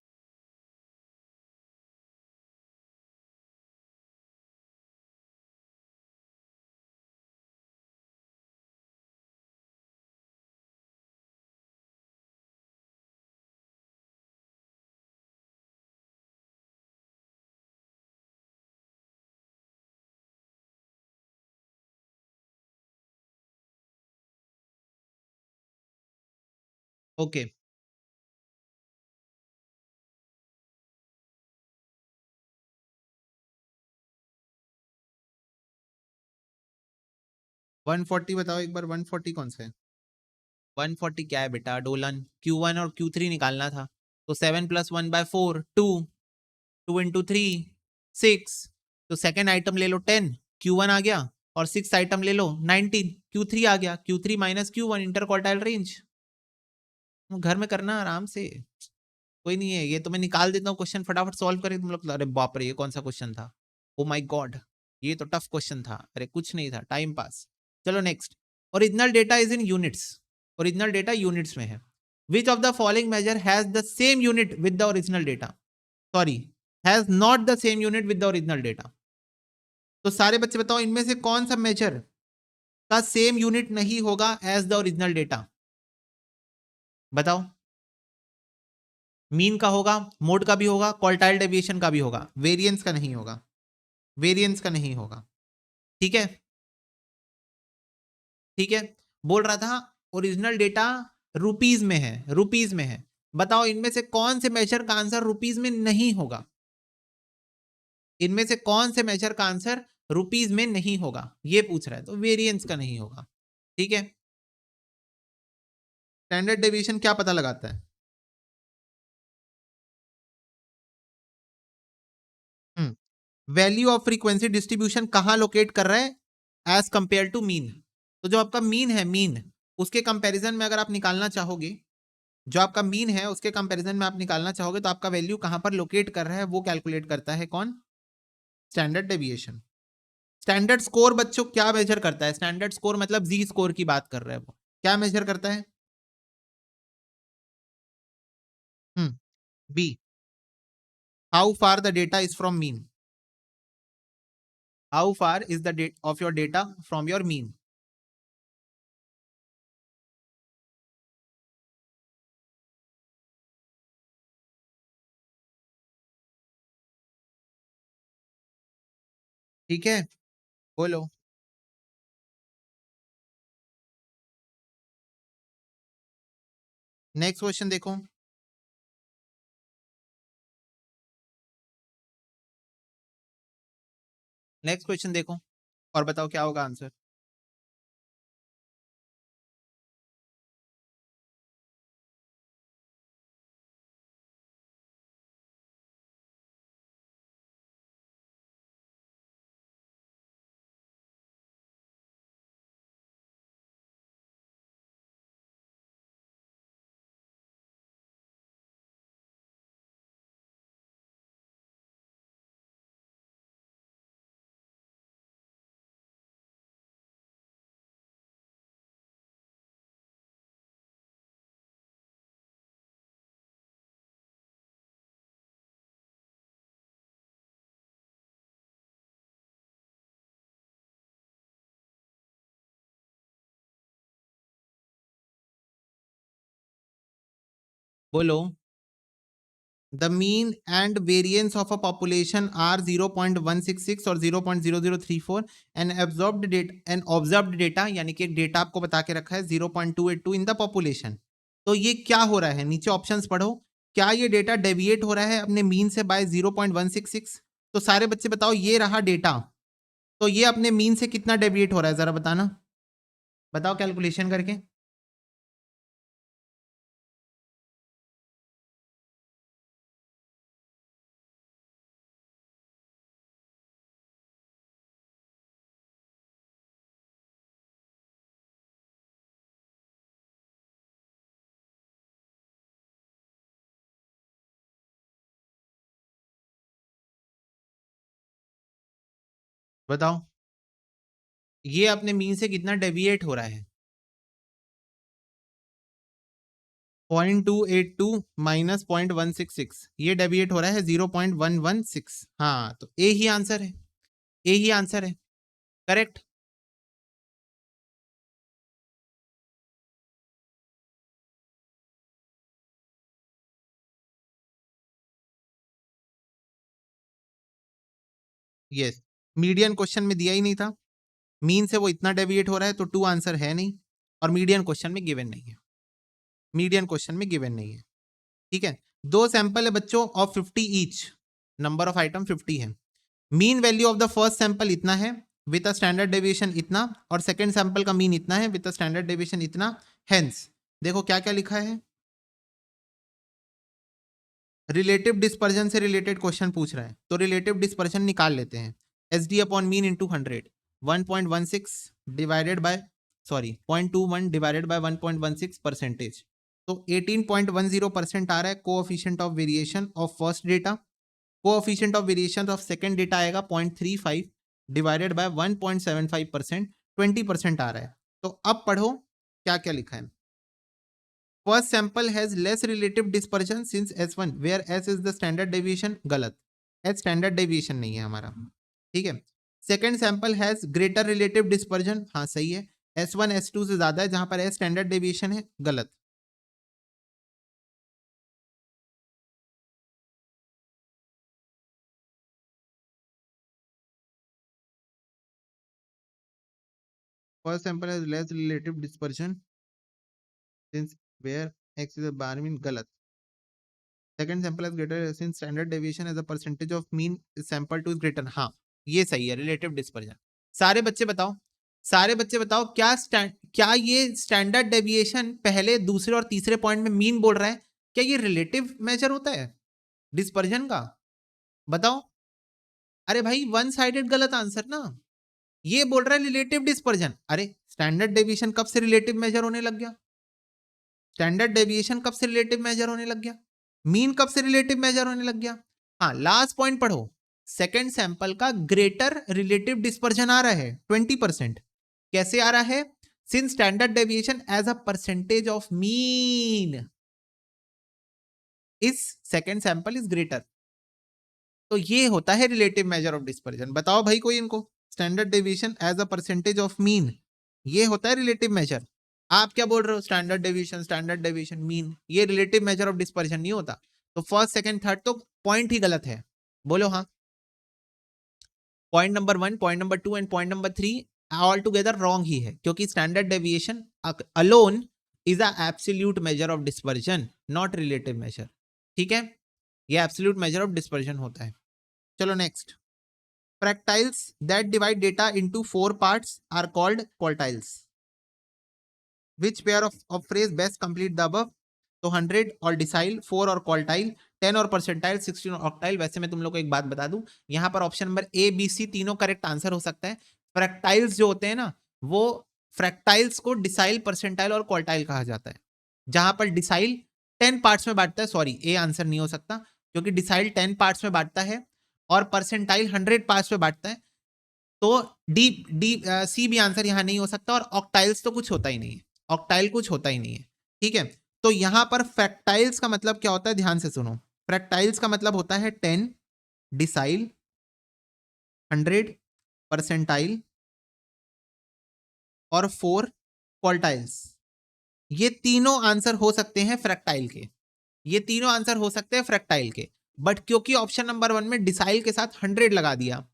A: ओके, 140 बताओ एक बार, 140 कौन सा है? 140 क्या है बेटा? डोलन Q1 और Q3 निकालना था, तो 7 प्लस 1/4 2, 2 इंटू 3 6, तो सेकेंड आइटम ले लो 10, Q1 आ गया, और 6 आइटम ले लो 19, Q3 आ गया, Q3 minus Q1 inter quartile range. घर में करना आराम से। कोई नहीं है, ये तो मैं निकाल देता हूँ क्वेश्चन, फटाफट सॉल्व करें तुम लोग। अरे बाप रे, ये कौन सा क्वेश्चन था, ओ माय गॉड, ये तो टफ क्वेश्चन था। अरे कुछ नहीं था, टाइम पास। चलो next. Original data is in units, original data units में है। Which of the following measure has the same unit with the original data, sorry, has not the same unit with the original data. तो सारे बच्चे बताओ इनमें से कौन सा मेजर का सेम यूनिट नहीं होगा एज द ओरिजिनल डेटा, बताओ। मीन का होगा, मोड का भी होगा, क्वार्टाइल डेविएशन का भी होगा, वेरिएंस का नहीं होगा, वेरिएंस का नहीं होगा। ठीक है, ठीक है। बोल रहा था ओरिजिनल डेटा रुपीज में है, रुपीज में है। बताओ इनमें से कौन से मेजर का आंसर रुपीज में नहीं होगा, इनमें से कौन से मेजर का आंसर रुपीज में नहीं होगा, ये पूछ रहा है। तो वेरिएंस का नहीं होगा। ठीक है। स्टैंडर्ड डेविएशन क्या पता लगाता है? वैल्यू ऑफ फ्रीक्वेंसी डिस्ट्रीब्यूशन कहां लोकेट कर रहा है एज कंपेयर टू मीन। तो जो आपका मीन है, मीन, उसके कंपैरिजन में अगर आप निकालना चाहोगे, जो आपका मीन है उसके कंपैरिजन में आप निकालना चाहोगे, तो आपका वैल्यू कहां पर लोकेट कर रहा है वो कैलकुलेट करता है कौन? Standard deviation. स्टैंडर्ड स्कोर बच्चों क्या मेजर करता है? स्टैंडर्ड स्कोर मतलब जी स्कोर की बात कर रहे हैं वो, क्या मेजर करता है? B, how far the data is from mean, how far is the date of your data from your mean. ठीक है, बोलो। नेक्स्ट क्वेश्चन देखो। नेक्स्ट क्वेश्चन देखो और बताओ क्या होगा आंसर। बोलो। The mean and variance of a population are 0.166 और 0.0034 and absorbed data, and observed data, यानी कि एक डेटा आपको बता के रखा है 0.282 इन द पॉपुलेशन। तो ये क्या हो रहा है, नीचे ऑप्शंस पढ़ो। क्या ये डेटा डेविएट हो रहा है अपने मीन से बाय 0.166? तो सारे बच्चे बताओ, ये रहा डेटा, तो ये अपने मीन से कितना डेविएट हो रहा है, जरा बताना, बताओ कैलकुलेशन करके। बताओ ये अपने मीन से कितना डेविएट हो रहा है? 0.282 माइनस 0.166, ये डेविएट हो रहा है 0.116। हाँ, तो ए ही आंसर है, ए ही आंसर है, करेक्ट। यस, मीडियन क्वेश्चन में दिया ही नहीं था, मीन से वो इतना डेविएट हो रहा है, तो टू आंसर है नहीं, और मीडियन क्वेश्चन में गिवन नहीं है, मीडियन क्वेश्चन में गिवन नहीं है। ठीक है, दो सैंपल है बच्चों of 50 each, number of item 50 है। Mean value of the first sample इतना है विद अ स्टैंडर्ड डेविएशन इतना, और सेकंड सैंपल का मीन इतना है विद अ स्टैंडर्ड डेविएशन इतना। हेंस देखो क्या क्या लिखा है, रिलेटिव डिस्पर्जन से रिलेटेड क्वेश्चन पूछ रहा है, तो रिलेटिव डिस्पर्जन निकाल लेते हैं। S D upon mean into 100, 1.16 divided by, sorry 0.21 divided by 1.16 percentage, तो 18.10% आ रहा है coefficient of variation of first data. Coefficient of variation of second data आएगा 0.35 डिवाइडेड बाय 1.75%, 20% आ रहा है। तो अब पढ़ो क्या क्या लिखा है। First sample has less relative dispersion since S1 where S is the standard deviation, गलत। S स्टैंडर्ड डेविएशन नहीं है हमारा, ठीक है। Second sample has greater relative dispersion, हाँ सही है, S1 S2 से ज्यादा है, जहां पर S स्टैंडर्ड डेविएशन है, गलत। First sample has less relative dispersion since where X is a bar mean, गलत। Second sample has greater since standard deviation as a percentage of mean sample two is greater, हाँ ये सही है, relative dispersion. सारे बच्चे बताओ, सारे बच्चे बताओ, क्या ये स्टैंडर्ड डेविएशन पहले दूसरे और तीसरे पॉइंट में मीन बोल रहा है, क्या ये रिलेटिव मेजर होता है डिस्पर्जन का? बताओ। अरे भाई वन साइडेड गलत आंसर ना, ये बोल रहा है रिलेटिव डिस्पर्जन। अरे स्टैंडर्ड डेविएशन कब से रिलेटिव मेजर होने लग गया? स्टैंडर्ड डेविएशन कब से रिलेटिव मेजर होने लग गया? मीन कब से रिलेटिव मेजर होने लग गया? हाँ लास्ट पॉइंट पढ़ो, सेकेंड सैंपल का ग्रेटर रिलेटिव डिस्पर्जन आ रहा है 20%। कैसे आ रहा है? Since standard deviation as a percentage of mean इस सेकेंड सैंपल इज ग्रेटर, तो ये होता है रिलेटिव मेजर ऑफ डिस्पर्जन। बताओ भाई कोई इनको, standard deviation as a percentage of mean, ये होता है रिलेटिव मेजर। आप क्या बोल रहे हो? स्टैंडर्ड डेविएशन मीन, ये रिलेटिव मेजर ऑफ डिस्पर्जन नहीं होता। तो फर्स्ट सेकंड थर्ड तो पॉइंट ही गलत है, बोलो हाँ। Point number 1, point number 2 and point number 3 all together wrong ही है, क्योंकि standard deviation alone is a absolute measure of dispersion, not relative measure, ठीक है। ये एब्सोल्यूट मेजर ऑफ डिस्पर्जन होता है। चलो next, fractiles that divide data into 4 parts are called quartiles. Which pair of phrase best complete the above? तो 100 और decile, 4 और quartile, 10 और परसेंटाइल, 16 और ऑक्टाइल। वैसे मैं तुम लोग को एक बात बता दूं, यहां पर option number A B C तीनों करेक्ट आंसर हो सकता है। फ्रैक्टाइल्स जो होते हैं ना, वो फ्रैक्टाइल्स को डिसाइल, परसेंटाइल और क्वार्टाइल कहा जाता है। जहां पर डिसाइल 10 पार्ट्स में बांटता है, सॉरी ए आंसर नहीं हो सकता, क्योंकि डिसाइल 10 पार्ट्स में बांटता है और परसेंटाइल 100 पार्ट्स में बांटता है। तो डी डी सी भी आंसर यहां नहीं हो सकता, और ऑक्टाइल्स तो कुछ होता ही नहीं है, ऑक्टाइल कुछ होता ही नहीं है, ठीक है। तो यहां पर फ्रैक्टाइल्स का मतलब क्या होता है, ध्यान से सुनो। फ्रैक्टाइल्स का मतलब होता है 10 डिसाइल, 100 परसेंटाइल और 4 क्वार्टाइल्स। ये तीनों आंसर हो सकते हैं फ्रैक्टाइल के, ये तीनों आंसर हो सकते हैं फ्रैक्टाइल के। बट क्योंकि ऑप्शन नंबर 1 में डिसाइल के साथ 100 लगा दिया,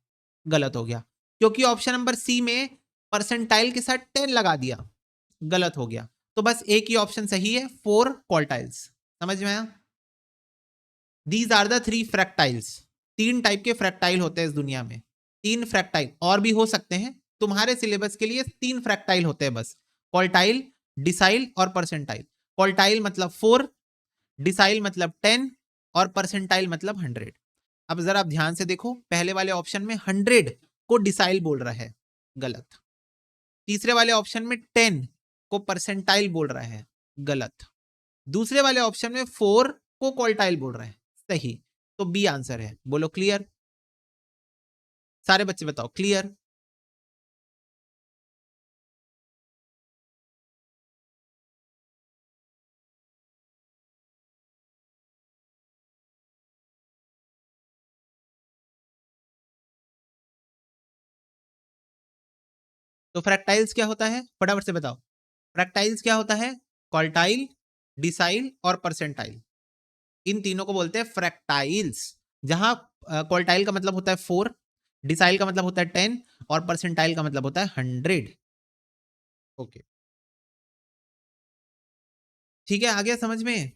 A: गलत हो गया। क्योंकि ऑप्शन नंबर सी में परसेंटाइल के साथ 10 लगा दिया, गलत हो गया। तो बस एक ही ऑप्शन सही है, 4 क्वार्टाइल्स। समझ में आया? These are the 3 fractiles. 3 type के फ्रैक्टाइल होते हैं इस दुनिया में, 3 फ्रैक्टाइल, और भी हो सकते हैं, तुम्हारे सिलेबस के लिए 3 फ्रैक्टाइल होते हैं बस, क्वार्टाइल, डिसाइल और परसेंटाइल। क्वार्टाइल मतलब 4, डिसाइल मतलब 10 और परसेंटाइल मतलब 100। अब जरा आप ध्यान से देखो, पहले वाले ऑप्शन में 100 को डिसाइल बोल रहा है, गलत। तीसरे वाले ऑप्शन में 10 को परसेंटाइल बोल रहा है, गलत। दूसरे वाले ऑप्शन में 4 को क्वार्टाइल बोल रहा है, सही। तो बी आंसर है, बोलो क्लियर। सारे बच्चे बताओ क्लियर। तो फ्रैक्टाइल्स क्या होता है, फटाफट से बताओ। फ्रैक्टाइल्स क्या होता है? क्वार्टाइल, डिसाइल और परसेंटाइल, इन तीनों को बोलते हैं फ्रैक्टाइल्स। जहां क्वार्टाइल का मतलब होता है 4, डिसाइल का मतलब होता है 10 और परसेंटाइल का मतलब होता है 100। ओके, ठीक है, आ गया समझ में?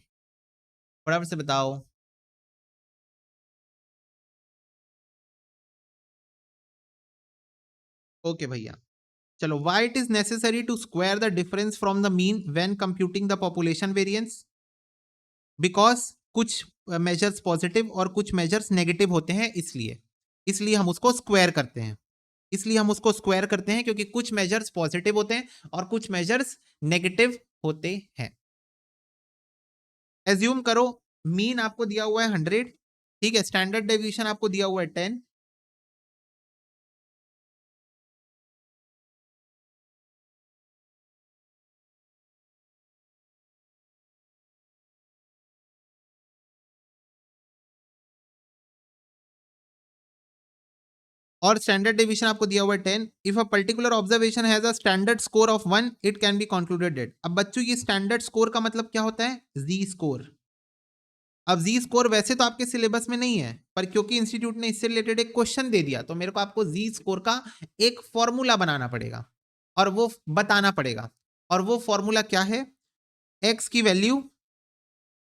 A: फटाफट से बताओ। ओके भैया, चलो। Why it is necessary to square the difference from the mean when computing the population variance? Because कुछ मेजर्स पॉजिटिव और कुछ मेजर्स नेगेटिव होते हैं, इसलिए इसलिए हम उसको स्क्वायर करते हैं। इसलिए हम उसको स्क्वायर करते हैं क्योंकि कुछ मेजर्स पॉजिटिव होते हैं और कुछ मेजर्स नेगेटिव होते हैं। एज्यूम करो मीन आपको दिया हुआ है 100, ठीक है, स्टैंडर्ड डेविएशन आपको दिया हुआ है 10, और स्टैंडर्ड डेविएशन आपको दिया हुआ है 10। If a particular observation has a standard score of 1 it can be concluded that. अब बच्चों ये स्टैंडर्ड स्कोर का मतलब क्या होता है? जी स्कोर। अब जी स्कोर वैसे तो आपके सिलेबस में नहीं है, पर क्योंकि इंस्टीट्यूट ने इससे रिलेटेड एक क्वेश्चन दे दिया तो मेरे को आपको जी स्कोर का एक फॉर्मूला बनाना पड़ेगा और वो बताना पड़ेगा। और वो फॉर्मूला क्या है? एक्स की value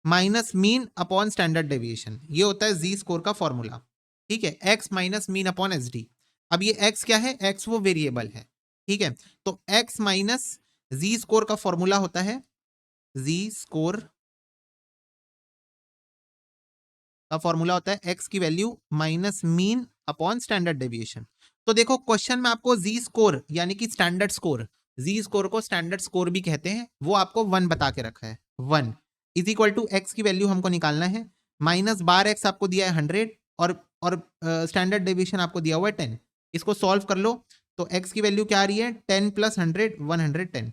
A: minus mean upon standard deviation, ये होता है जी स्कोर का फॉर्मूला। ठीक है, x minus mean upon S D. अब ये एक्स क्या है? एक्स वो वेरिएबल है। ठीक है, तो एक्स माइनस जी स्कोर का फॉर्मूला होता है, जी स्कोर का फॉर्मूला होता है एक्स की value minus mean upon standard deviation. तो देखो क्वेश्चन में आपको जी स्कोर यानी कि स्टैंडर्ड स्कोर, जी स्कोर को स्टैंडर्ड स्कोर भी कहते हैं, वो आपको 1 बता के रखा है। 1 इज इक्वल टू एक्स की वैल्यू हमको निकालना है, माइनस बार एक्स आपको दिया है 100 और स्टैंडर्ड डेविएशन आपको दिया हुआ है 10। इसको सॉल्व कर लो तो एक्स की वैल्यू क्या आ रही है? 10 प्लस 100 110,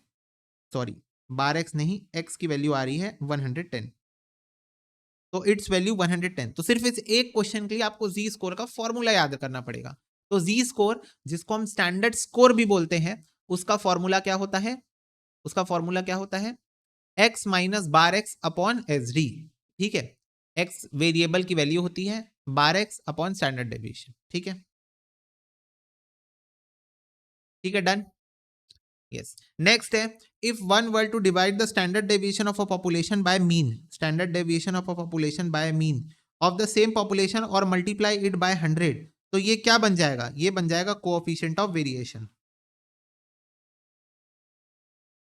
A: सॉरी बार एक्स नहीं, एक्स की वैल्यू आ रही है 110, तो इट्स वैल्यू 110। तो सिर्फ इस एक क्वेश्चन के लिए आपको जी स्कोर का फॉर्मूला याद करना पड़ेगा। तो जी स्कोर जिसको हम स्टैंडर्ड स्कोर भी बोलते हैं, उसका फॉर्मूला क्या होता है? उसका फॉर्मूला क्या होता है? X minus bar X upon S D. ठीक है, एक्स वेरिएबल की वैल्यू होती है, बार एक्स अपॉन स्टैंडर्ड डेविएशन। ठीक है, ठीक है, डन। यस, नेक्स्ट है, if one were to divide the standard deviation of a population by mean, standard deviation of a population by mean of the same population और multiply it by 100, तो ये क्या बन जाएगा? ये बन जाएगा coefficient of variation.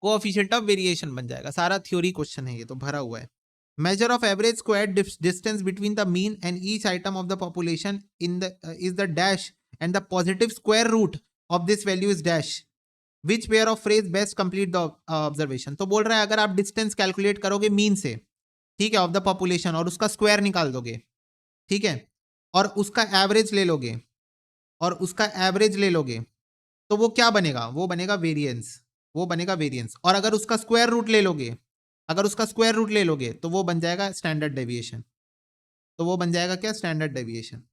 A: Coefficient of variation बन जाएगा, सारा थ्योरी क्वेश्चन है, ये तो भरा हुआ है। measure of average squared distance between the mean and each item of the population in the is the dash and the positive square root of this value is dash, which pair of phrase best complete the observation. तो बोल रहा है अगर आप distance calculate करोगे mean से, ठीक है, ऑफ द पॉपुलेशन, और उसका स्क्वायर निकाल दोगे, ठीक है, और उसका एवरेज ले लोगे, और उसका एवरेज ले लोगे, तो वो क्या बनेगा? वो बनेगा वेरिएंस, वो बनेगा वेरिएंस। और अगर उसका स्क्वायर रूट ले लोगे, अगर उसका स्क्वायर रूट ले लोगे तो वो बन जाएगा स्टैंडर्ड डेविएशन। तो वो बन जाएगा क्या? Standard deviation.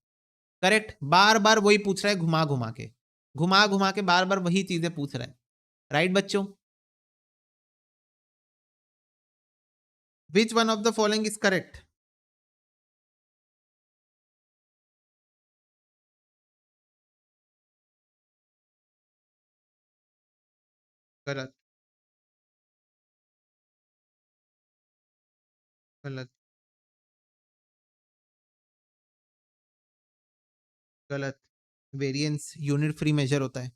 A: करेक्ट, बार बार वही पूछ रहा है, घुमा घुमा के, घुमा घुमा के बार बार वही चीजें पूछ रहा है। राइट बच्चों? विच one of the following is correct? गलत, गलत, गलत। वेरिएंस यूनिट फ्री मेजर होता है।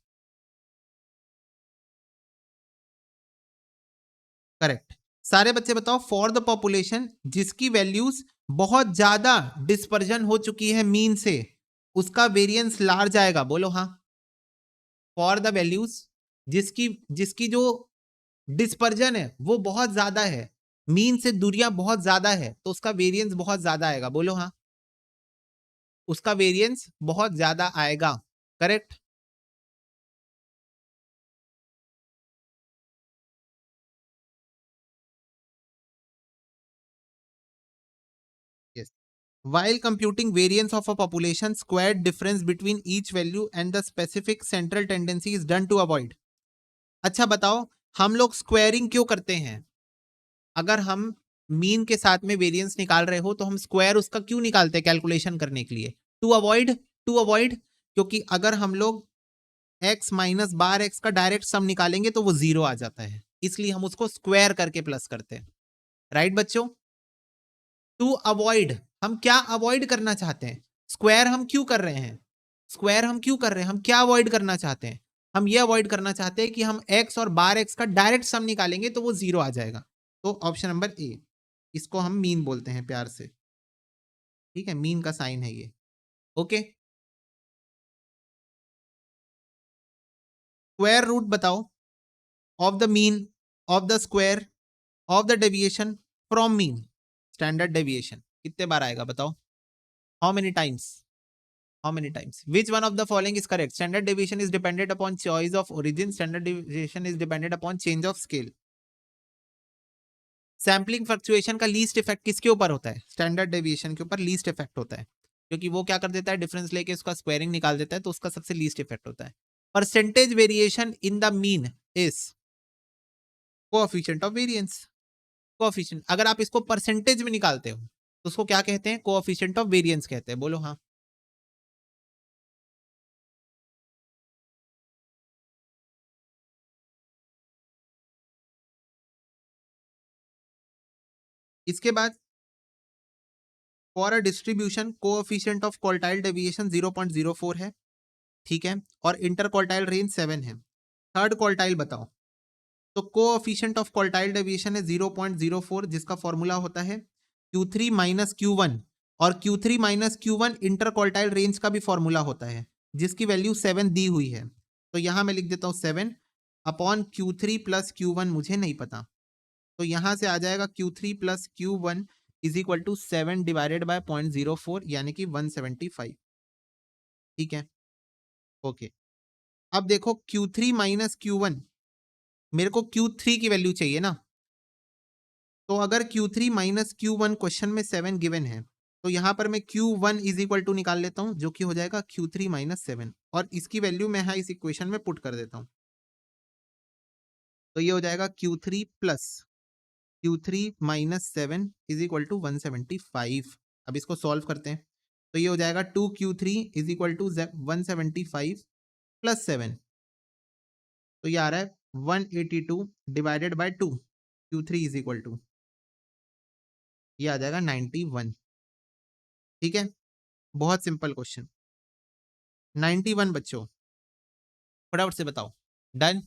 A: करेक्ट। सारे बच्चे बताओ, फॉर द पॉपुलेशन जिसकी वैल्यूज बहुत ज्यादा डिस्पर्जन हो चुकी है मीन से, उसका वेरिएंस लार्ज आएगा। बोलो हाँ। फॉर द वैल्यूज जिसकी जिसकी जो डिस्पर्जन है वो बहुत ज्यादा है, मीन से दूरियां बहुत ज्यादा है, तो उसका वेरिएंस बहुत ज्यादा आएगा। बोलो हाँ, उसका वेरिएंस बहुत ज्यादा आएगा। Correct. Yes, while computing variance of a population, squared difference between each value and the specific central tendency is done to avoid। अच्छा बताओ, हम लोग स्क्वायरिंग क्यों करते हैं? अगर हम मीन के साथ में वेरिएंस निकाल रहे हो तो हम स्क्वायर उसका क्यों निकालते हैं? कैलकुलेशन करने के लिए, टू अवॉइड, टू अवॉइड। क्योंकि अगर हम लोग x माइनस बार x का डायरेक्ट सम निकालेंगे तो वो जीरो आ जाता है, इसलिए हम उसको स्क्वायर करके प्लस करते हैं। राइट बच्चों? टू अवॉइड, हम क्या अवॉइड करना चाहते हैं? स्क्वायर हम क्यों कर रहे हैं? स्क्वायर हम क्यों कर रहे हैं? हम क्या अवॉइड करना चाहते हैं? हम ये अवॉइड करना चाहते हैं कि हम x और बार x का डायरेक्ट सम निकालेंगे तो वो जीरो आ जाएगा। तो ऑप्शन नंबर ए, इसको हम मीन बोलते हैं प्यार से। ठीक है, मीन का साइन है ये। ओके, स्क्वायर रूट बताओ of the mean, of the square, of the deviation from mean. Standard deviation कितने बार आएगा बताओ? How many times? How many times? Which one of the following is correct? Standard deviation is dependent upon choice of origin. Standard deviation is dependent upon change of scale. Sampling fluctuation का least effect किसके ऊपर होता है? Standard deviation के ऊपर least effect होता है, क्योंकि वो क्या कर देता है, डिफरेंस लेके उसका स्क्वायरिंग निकाल देता है, तो उसका सबसे लीस्ट इफेक्ट होता है। Percentage variation in the mean is coefficient of variance. Coefficient, अगर आप इसको परसेंटेज में निकालते हो तो उसको क्या कहते हैं? कोएफिशिएंट ऑफ वेरिएंस कहते हैं। बोलो हाँ। इसके बाद for a distribution coefficient of quartile deviation 0.04 है, ठीक है, और इंटर क्वार्टाइल रेंज 7 है। थर्ड क्वार्टाइल बताओ। तो कोएफिशिएंट ऑफ क्वार्टाइल डेविएशन है 0.04, जिसका फॉर्मूला होता है Q3 माइनस Q1, और Q3 minus Q1 inter quartile range का भी फॉर्मूला होता है, जिसकी वैल्यू 7 दी हुई है। तो यहां मैं लिख देता हूं 7 अपॉन Q3 प्लस Q1, मुझे नहीं पता, तो यहां से आ जाएगा Q3 plus Q1 is equal to 7 divided by 0.04, यानी कि 175। ठीक है, ओके। अब देखो Q3 माइनस Q1, मेरे को Q3 की वैल्यू चाहिए ना, तो अगर Q3 माइनस Q1 क्वेश्चन में 7 गिवन है, तो यहां पर मैं Q1 इज इक्वल टू निकाल लेता हूं, जो कि हो जाएगा Q3 माइनस 7, और इसकी वैल्यू मैं इस इक्वेशन में पुट कर देता हूं। तो ये हो जाएगा Q3 plus Q3 minus 7 is equal to 175। अब इसको सॉल्व करते हैं, तो ये हो जाएगा 2Q3 is equal to 175 plus 7, तो ये आ रहा है 182 divided by 2, Q3 is equal to, ये आ जाएगा 91। ठीक है, बहुत सिंपल क्वेश्चन। 91 बच्चों, फटाफट से बताओ। Done.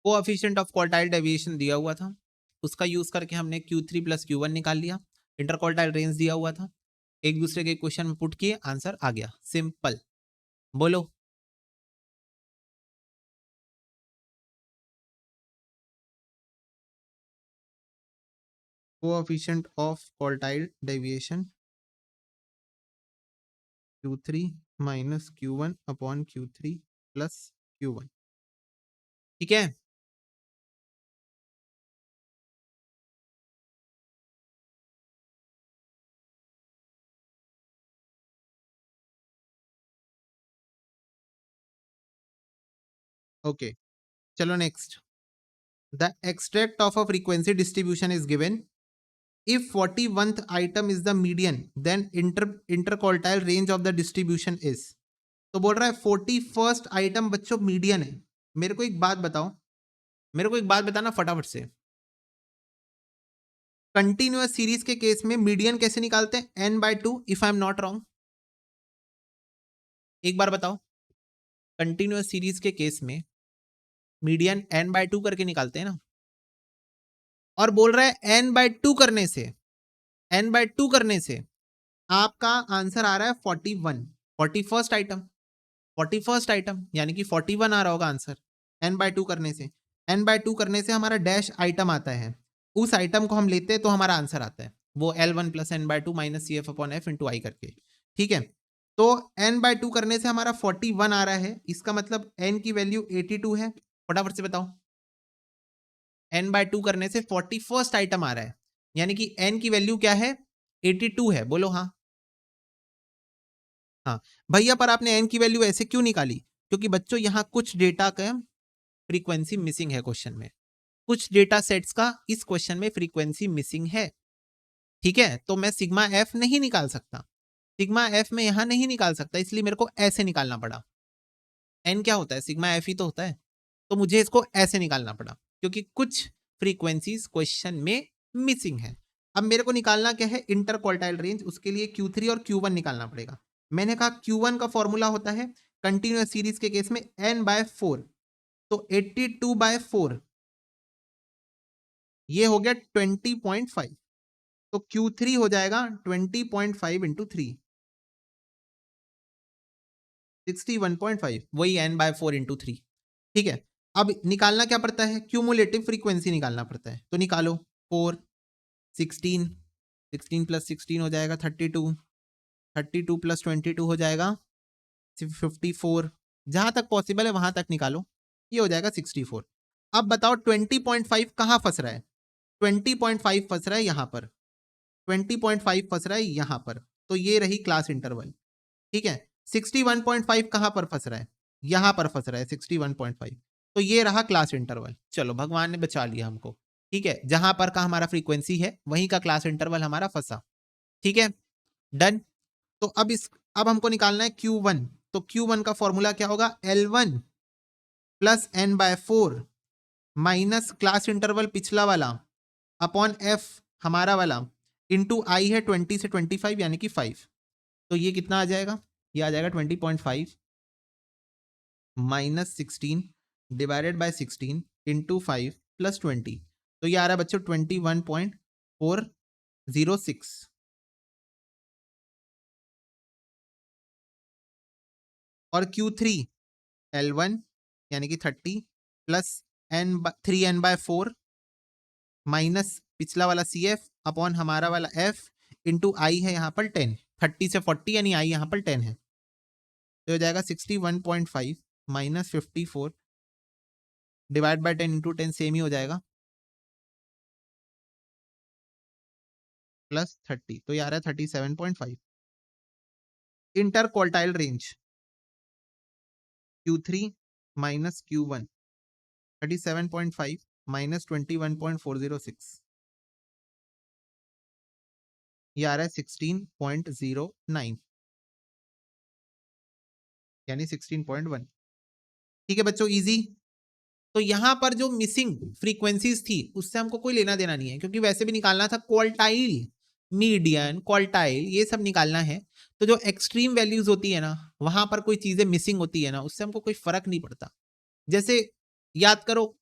A: Coefficient of quartile deviation दिया हुआ था, उसका यूज करके हमने Q3 प्लस Q1 निकाल लिया। इंटर क्वार्टाइल रेंज दिया हुआ था, एक दूसरे के क्वेश्चन में पुट किए, आंसर आ गया, सिंपल। बोलो। Coefficient of quartile deviation Q3 minus Q1 upon Q3 plus Q1। ठीक है, ओके, चलो next. The extract of a frequency distribution is given. If 41th item is the median, then interquartile range of the distribution is। तो बोल रहा है 41st item बच्चों median है। मेरे को एक बात बताओ, मेरे को एक बात बताना फटाफट से, कंटिन्यूअस सीरीज के केस में मीडियन कैसे निकालते हैं? n/2 if I am not wrong. एक बार बताओ, कंटिन्यूअस सीरीज के केस में मीडियन n/2 करके निकालते हैं ना, और बोल रहा है n/2 करने से, n/2 करने से आपका आंसर आ रहा है 41, 41st आइटम, 41st आइटम यानी कि 41 आ रहा होगा आंसर। n/2 करने से, n/2 करने से हमारा डैश आइटम आता है, उस आइटम को हम लेते हैं तो हमारा आंसर आता है वो L1 plus n/2 minus CF upon F into I करके। ठीक है, तो n/2 करने से हमारा 41 आ रहा है, इसका मतलब n की वैल्यू 82 है। फटाफट से बताओ, n/2 करने से 41st आइटम आ रहा है, यानी कि n की वैल्यू क्या है? 82 है। बोलो हाँ। हाँ भैया, पर आपने n की वैल्यू ऐसे क्यों निकाली? क्योंकि बच्चों यहां कुछ डेटा का फ्रीक्वेंसी मिसिंग है क्वेश्चन में, कुछ डेटा सेट्स का इस क्वेश्चन में फ्रीक्वेंसी मिसिंग है। ठीक है, तो मैं सिग्मा एफ नहीं निकाल सकता, सिग्मा एफ में यहां नहीं निकाल सकता, इसलिए मेरे को ऐसे निकालना पड़ा। एन क्या होता है? सिग्मा एफ ही तो होता है, तो मुझे इसको ऐसे निकालना पड़ा क्योंकि कुछ फ्रीक्वेंसीज क्वेश्चन में मिसिंग है। अब मेरे को निकालना क्या है? इंटर क्वार्टाइल रेंज, उसके लिए Q3 और Q1 निकालना पड़ेगा। मैंने कहा Q1 का फॉर्मूला होता है कंटिन्यूअस सीरीज के केस में n/4, तो 82/4 ये हो गया 20.5, तो Q3 हो जाएगा 20.5 इंटू 3, 61.5, वही n/4 इंटू 3। ठीक है, अब निकालना क्या पड़ता है, क्यूमुलेटिव फ्रीक्वेंसी निकालना पड़ता है, तो निकालो 4, 16, 16 प्लस 16 हो जाएगा 32, 32 प्लस 22 हो जाएगा 54, जहां तक पॉसिबल है वहां तक निकालो, ये हो जाएगा 64। अब बताओ 20.5 कहां फंस रहा है, 20.5 फंस रहा है यहां पर, 20.5 फंस रहा है यहां पर, तो ये रही क्लास इंटरवल। ठीक है, 61.5 कहां पर फंस रहा है, यहां पर फंस रहा है 61.5, तो ये रहा क्लास इंटरवल। चलो भगवान ने बचा लिया हमको। ठीक है, जहां पर का हमारा फ्रीक्वेंसी है वहीं का क्लास इंटरवल हमारा फंसा। ठीक है, डन। तो अब हमको निकालना है Q1, तो Q1 का फॉर्मूला क्या होगा, L1 plus n/4 minus class interval पिछला वाला अपॉन F हमारा वाला इंटू आई है 20 से 25 यानी कि 5, तो ये कितना आ जाएगा, ये आ जाएगा 20.5 minus 16 divided by 16 into 5 plus 20, तो ये आ रहा है बच्चों 21.406। और Q3 L1 यानी कि 30 प्लस n/4 माइनस पिछला वाला CF अपॉन हमारा वाला F इंटू आई है यहाँ पर 10, 30 से 40 यानी आई यहाँ पर 10 है, तो हो जाएगा 61.5 minus 54 divide by 10 into 10 same ही हो जाएगा प्लस 30, तो ये आ रहा है 37.5। Inter quartile range Q3 minus Q1 37.5 minus 21.406, ये आ रहा है 16.09 यानी 16.1। ठीक है बच्चों, इजी। तो यहां पर जो मिसिंग फ्रीक्वेंसीज थी उससे हमको कोई लेना देना नहीं है, क्योंकि वैसे भी निकालना था क्वार्टाइल, मीडियन, क्वार्टाइल, ये सब निकालना है। तो जो एक्सट्रीम वैल्यूज होती है ना, वहां पर कोई चीजें मिसिंग होती है ना, उससे हमको कोई फर्क नहीं पड़ता। जैसे याद करो,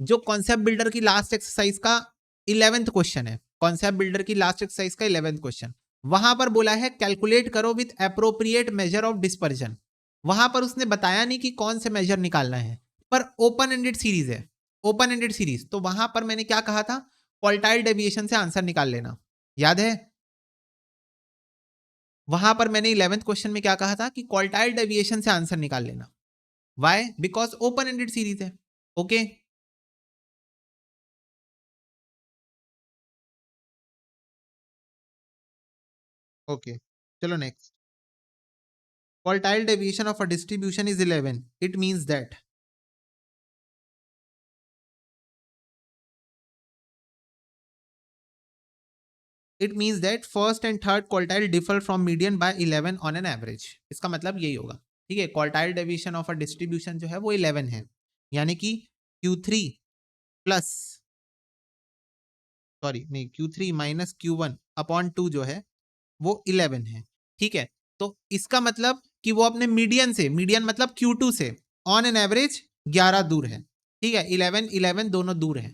A: जो कॉन्सेप्ट बिल्डर की लास्ट एक्सरसाइज का 11th क्वेश्चन है, कॉन्सेप्ट बिल्डर की लास्ट एक्सरसाइज का 11th क्वेश्चन, वहां पर बोला है कैलकुलेट करो with appropriate major of dispersion. वहां पर उसने बताया नहीं कि कौन से मेजर निकालना है, पर ओपन एंडेड सीरीज है, ओपन एंडेड सीरीज, तो वहां पर मैंने क्या कहा था, क्वार्टाइल डेविएशन से आंसर निकाल लेना, याद है। वहां पर मैंने 11th क्वेश्चन में क्या कहा था कि क्वार्टाइल डेविएशन से आंसर निकाल लेना, why, because open ended series है। ओके, ओके, चलो next. Quartile deviation of a distribution is 11. It means that first and third quartile differ from median by 11 on an average. इसका मतलब यही होगा। ठीक है, quartile deviation of a distribution जो है वो 11 है, यानी कि Q3 प्लस, सॉरी नहीं, Q3 माइनस Q1 अपॉन 2 जो है वो 11 है। ठीक है, तो इसका मतलब कि वो अपने मीडियन से, मीडियन मतलब Q2 से ऑन एन एवरेज 11 दूर है। ठीक है, 11 11 दोनों दूर है,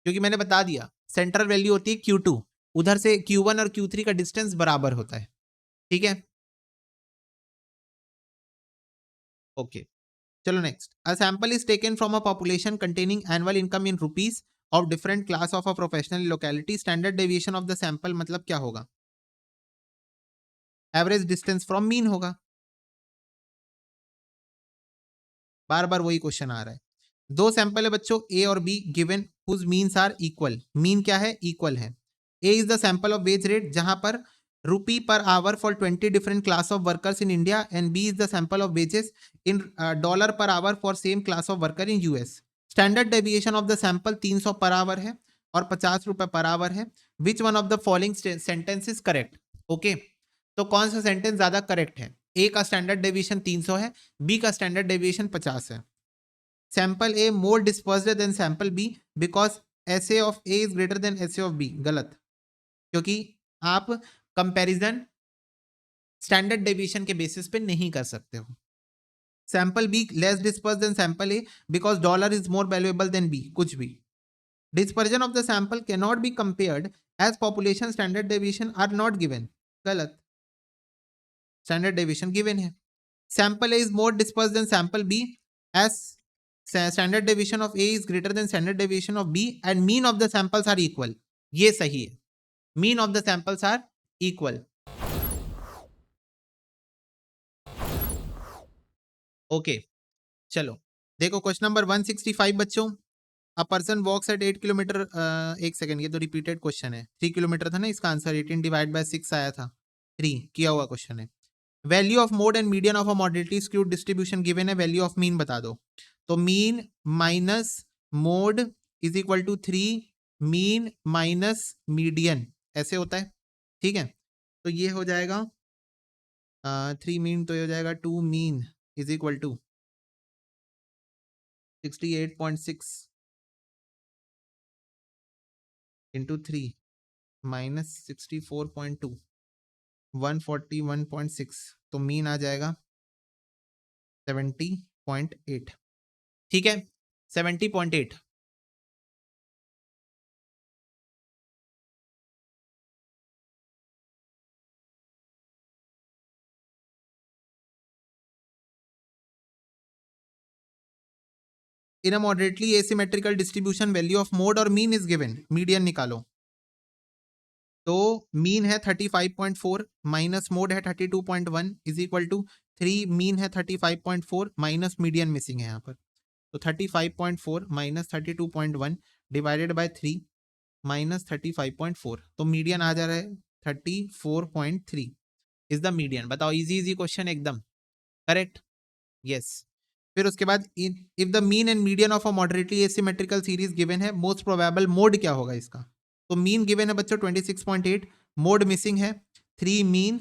A: क्योंकि मैंने बता दिया सेंट्रल वैल्यू होती है Q2, उधर से Q1 और Q3 का डिस्टेंस बराबर होता है। ठीक है, ओके, चलो next. A sample is taken from a population containing annual income in rupees of different class of a professional locality, standard deviation of the sample मतलब क्या होगा, एवरेज डिस्टेंस फ्रॉम मीन होगा। बार बार वही क्वेश्चन आ रहा है। दो sample है बच्चों ए और B given whose means are equal, mean क्या है, इक्वल है। A is the sample of wage rate जहां पर rupee per hour for 20 different class of workers in India, and B is the sample of wages in dollar per hour for same class of worker in US. Standard deviation of the sample 300 per our है और 50 रुपए per hour है। Which one of the following sentence is correct. Okay, तो कौन सा sentence ज्यादा correct है, ए का स्टैंडर्ड डेविएशन 300 है, बी का स्टैंडर्ड डेविएशन 50 है। Sample A more dispersed than sample B because S A of A is greater than S A of B, गलत, क्योंकि आप कंपैरिजन स्टैंडर्ड डेविएशन के बेसिस पे नहीं कर सकते हो। Sample B less disperse than sample A because dollar is more valuable than B, कुछ भी।
B: Dispersion of the sample can not be compared as population standard deviation are not given, गलत, standard deviation given है. Sample A is more dispersed than sample B as standard deviation of A is greater than standard deviation of B and mean of the samples are equal. ये सही है, mean of the samples are equal. Okay चलो देखो question number 165 बच्चों. A person walks at 8 kilometre, एक second, ये तो repeated question है. 3 किलोमीटर था ना इसका आंसर, 18 डिवाइड बाय 6 आया था, 3 किया हुआ क्वेश्चन है. Value of mode and median of a modality skewed distribution given है, वैल्यू ऑफ मीन बता दो. तो mean minus mode is equal to 3 mean minus median, ऐसे होता है. ठीक है, तो ये हो जाएगा 3 मीन, तो ये हो जाएगा 2 mean is equal to 68.6 into 3 minus 64.2 141.6, तो मीन आ जाएगा 70.8. ठीक है 70.8. In a moderately asymmetrical distribution value of mode और mean is given, median निकालो. तो मीन है 35.4 माइनस मोड है 32.1 इज इक्वल टू 3 मीन है 35.4 माइनस मीडियन मिसिंग है यहाँ पर. तो 35.4 माइनस 32.1 डिवाइडेड बाय 3 माइनस 35.4, तो मीडियन आ जा रहा है 34.3 इज द मीडियन. बताओ, इजी इजी क्वेश्चन एकदम करेक्ट. यस. फिर उसके बाद if the mean and median of a moderately asymmetrical series given है, मोस्ट प्रोबेबल मोड क्या होगा इसका. तो मीन गिवन है बच्चों 26.8, मोड मिसिंग है 3 mean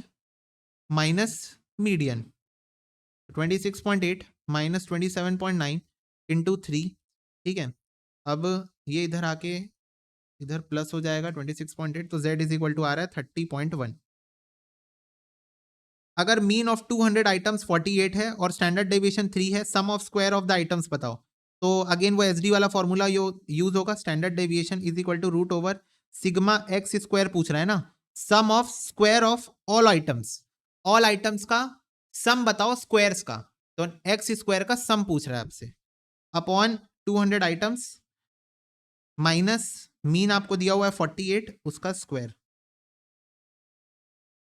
B: minus median, 26.8 minus 27.9 into 3. ठीक है, अब ये इधर आके इधर प्लस हो जाएगा 26.8, तो z इज इक्वल टू आ रहा है 30.1. अगर मीन ऑफ 200 आइटम्स 48 है और स्टैंडर्ड डेविएशन 3 है, sum of square of the items बताओ. तो अगेन वो एसडी वाला फॉर्मूला यूज होगा, standard deviation is equal to root over sigma x square पूछ रहा है ना, sum of square of all items. All items का सम बताओ स्क्वायर्स का, तो एक्स स्क्वायर का सम पूछ रहा है आपसे अपॉन 200 आइटम्स माइनस मीन आपको दिया हुआ है 48 उसका स्क्वायर.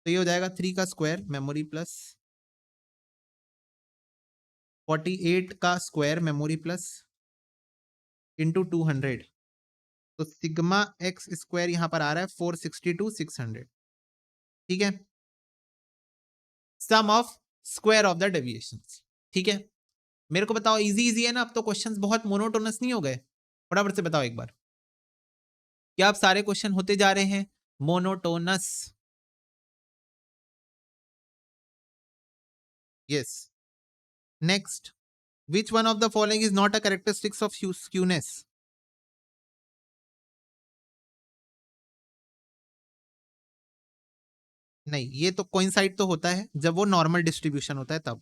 B: तो ये हो जाएगा 3 का स्क्वायर मेमोरी प्लस 48 का स्क्वायर मेमोरी प्लस इंटू 200, तो सिग्मा एक्स स्क्वायर यहां पर आ रहा है 462 600. ठीक है, sum of square of the deviations. ठीक है, मेरे को बताओ, इजी इजी है ना. अब तो क्वेश्चंस बहुत मोनोटोनस नहीं हो गए, फटाफट से बताओ एक बार, क्या आप सारे क्वेश्चन होते जा रहे हैं monotonous. Yes. Next, which one of the following is not a characteristics of skewness. नहीं, ये तो कोइंसाइड तो होता है जब वो नॉर्मल डिस्ट्रीब्यूशन होता है तब.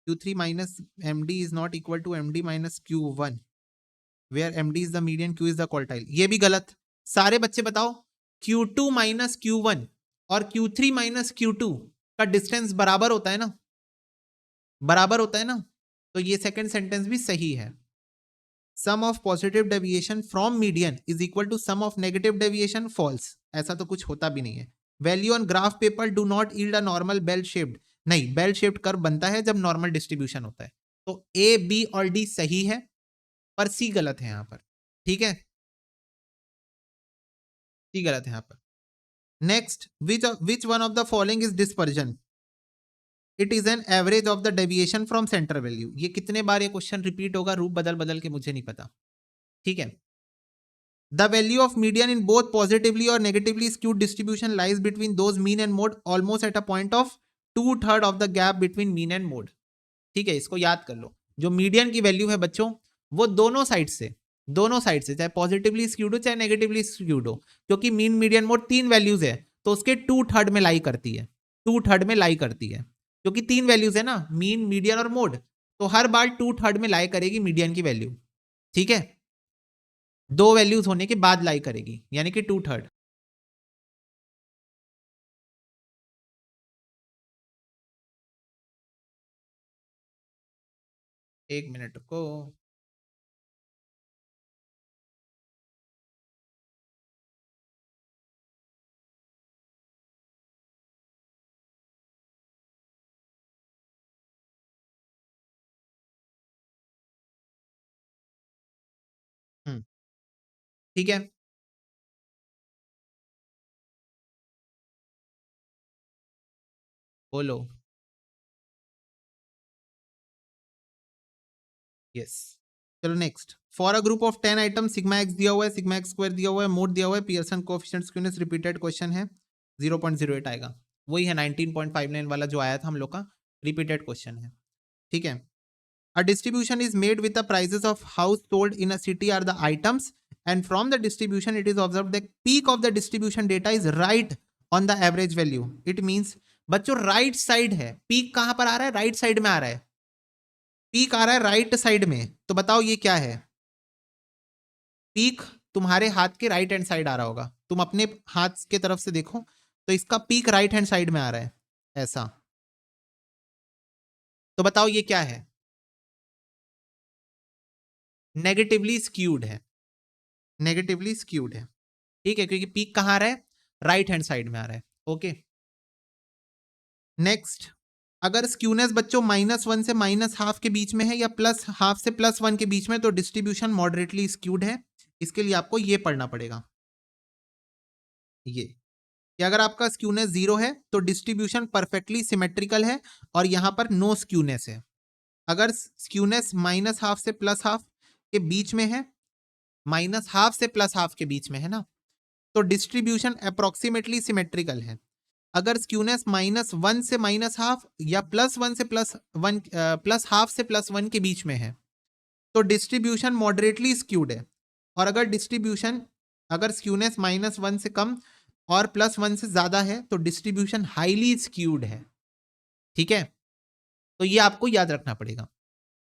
B: Q3 minus MD is not equal to MD minus Q1 where MD is the median, Q is the quartile. ये भी गलत. सारे बच्चे बताओ, Q2 minus Q1 और Q3 minus Q2 का डिस्टेंस बराबर होता है ना, बराबर होता है ना. तो ये सेकंड सेंटेंस भी सही है. Sum of positive deviation from median is equal to sum of negative deviation, false. ऐसा तो कुछ होता भी नहीं है. Value on graph paper do not yield a normal bell shaped. नहीं, बेल शेप्ड कर्व बनता है जब नॉर्मल डिस्ट्रीब्यूशन होता है. तो ए बी और डी सही है पर सी गलत है यहां पर. ठीक है, सी गलत है यहां पर. Next, which one of the following is dispersion. It is an average of the deviation from centre value. ये कितने बार ये क्वेश्चन रिपीट होगा रूप बदल बदल के, मुझे नहीं पता. ठीक है, the value of median in both positively or negatively skewed distribution lies between those mean and mode almost at a point of 2/3 of the gap between mean and mode. ठीक है, इसको याद कर लो. जो मीडियन की वैल्यू है बच्चों, वो दोनों साइड से चाहे पॉजिटिवली स्क्यूड हो चाहे नेगेटिवली स्क्यूड हो, क्योंकि मीन मीडियन मोड 3 वैल्यूज है तो उसके 2/3 में लाई करती है, 2/3 में लाई करती है, क्योंकि 3 वैल्यूज है ना, मीन मीडियन और मोड, तो हर बार 2/3 में लाई करेगी मीडियन की वैल्यू. ठीक है, 2 वैल्यूज होने के बाद लाई करेगी, यानी कि 2/3। एक मिनट को ठीक है। बोलो। यस, चलो next. For a group of 10 item sigma X दिया हुआ है, सिग्मा एक्स स्क्वायर दिया हुआ है, मोड दिया हुआ है, Pearson coefficient skewness repeated question है, 0.08 आएगा। वही है 19.59 वाला जो आया था हम लोग का, रिपीटेड क्वेश्चन है। ठीक है। A distribution is made with the prices of house sold in a city are the items, and from the distribution it is observed that peak of the distribution data is right on the average value. It means बच्चों right side है, peak कहां पर आ रहा है? Right side में आ रहा है, peak आ रहा है राइट साइड में। तो बताओ ये क्या है? पीक तुम्हारे हाथ के राइट हैंड साइड आ रहा होगा, तुम अपने हाथ के तरफ से देखो तो इसका पीक राइट हैंड साइड में आ रहा है ऐसा। तो बताओ ये क्या है? नेगेटिवली स्क्यूड है, नेगेटिवली स्क्यूड है। ठीक है, क्योंकि पीक कहां आ रहा है? राइट हैंड साइड में आ रहा है। Okay, next. अगर स्क्यूनेस बच्चों -1 से -½ के बीच में है या +½ से +1 के बीच में, तो डिस्ट्रीब्यूशन मॉडरेटली स्क्यूड है। इसके लिए आपको ये पढ़ना पड़ेगा, ये कि अगर आपका स्क्यूनेस 0 है तो डिस्ट्रीब्यूशन परफेक्टली सिमेट्रिकल है और यहां पर नो स्क्यूनेस है। अगर स्क्यूनेस -½ से +½ के बीच में है, -½ से +½ के बीच में है ना, तो डिस्ट्रीब्यूशन अप्रोक्सीमेटली सिमेट्रिकल है। अगर स्क्यूनेस -1 से -½ या +1 से +1 +½ से +1 के बीच में है, तो डिस्ट्रीब्यूशन मॉडरेटली स्क्यूड है। और अगर स्क्यूनेस -1 से कम और +1 से ज्यादा है, तो डिस्ट्रीब्यूशन हाईली स्क्यूड है। ठीक है, तो ये आपको याद रखना पड़ेगा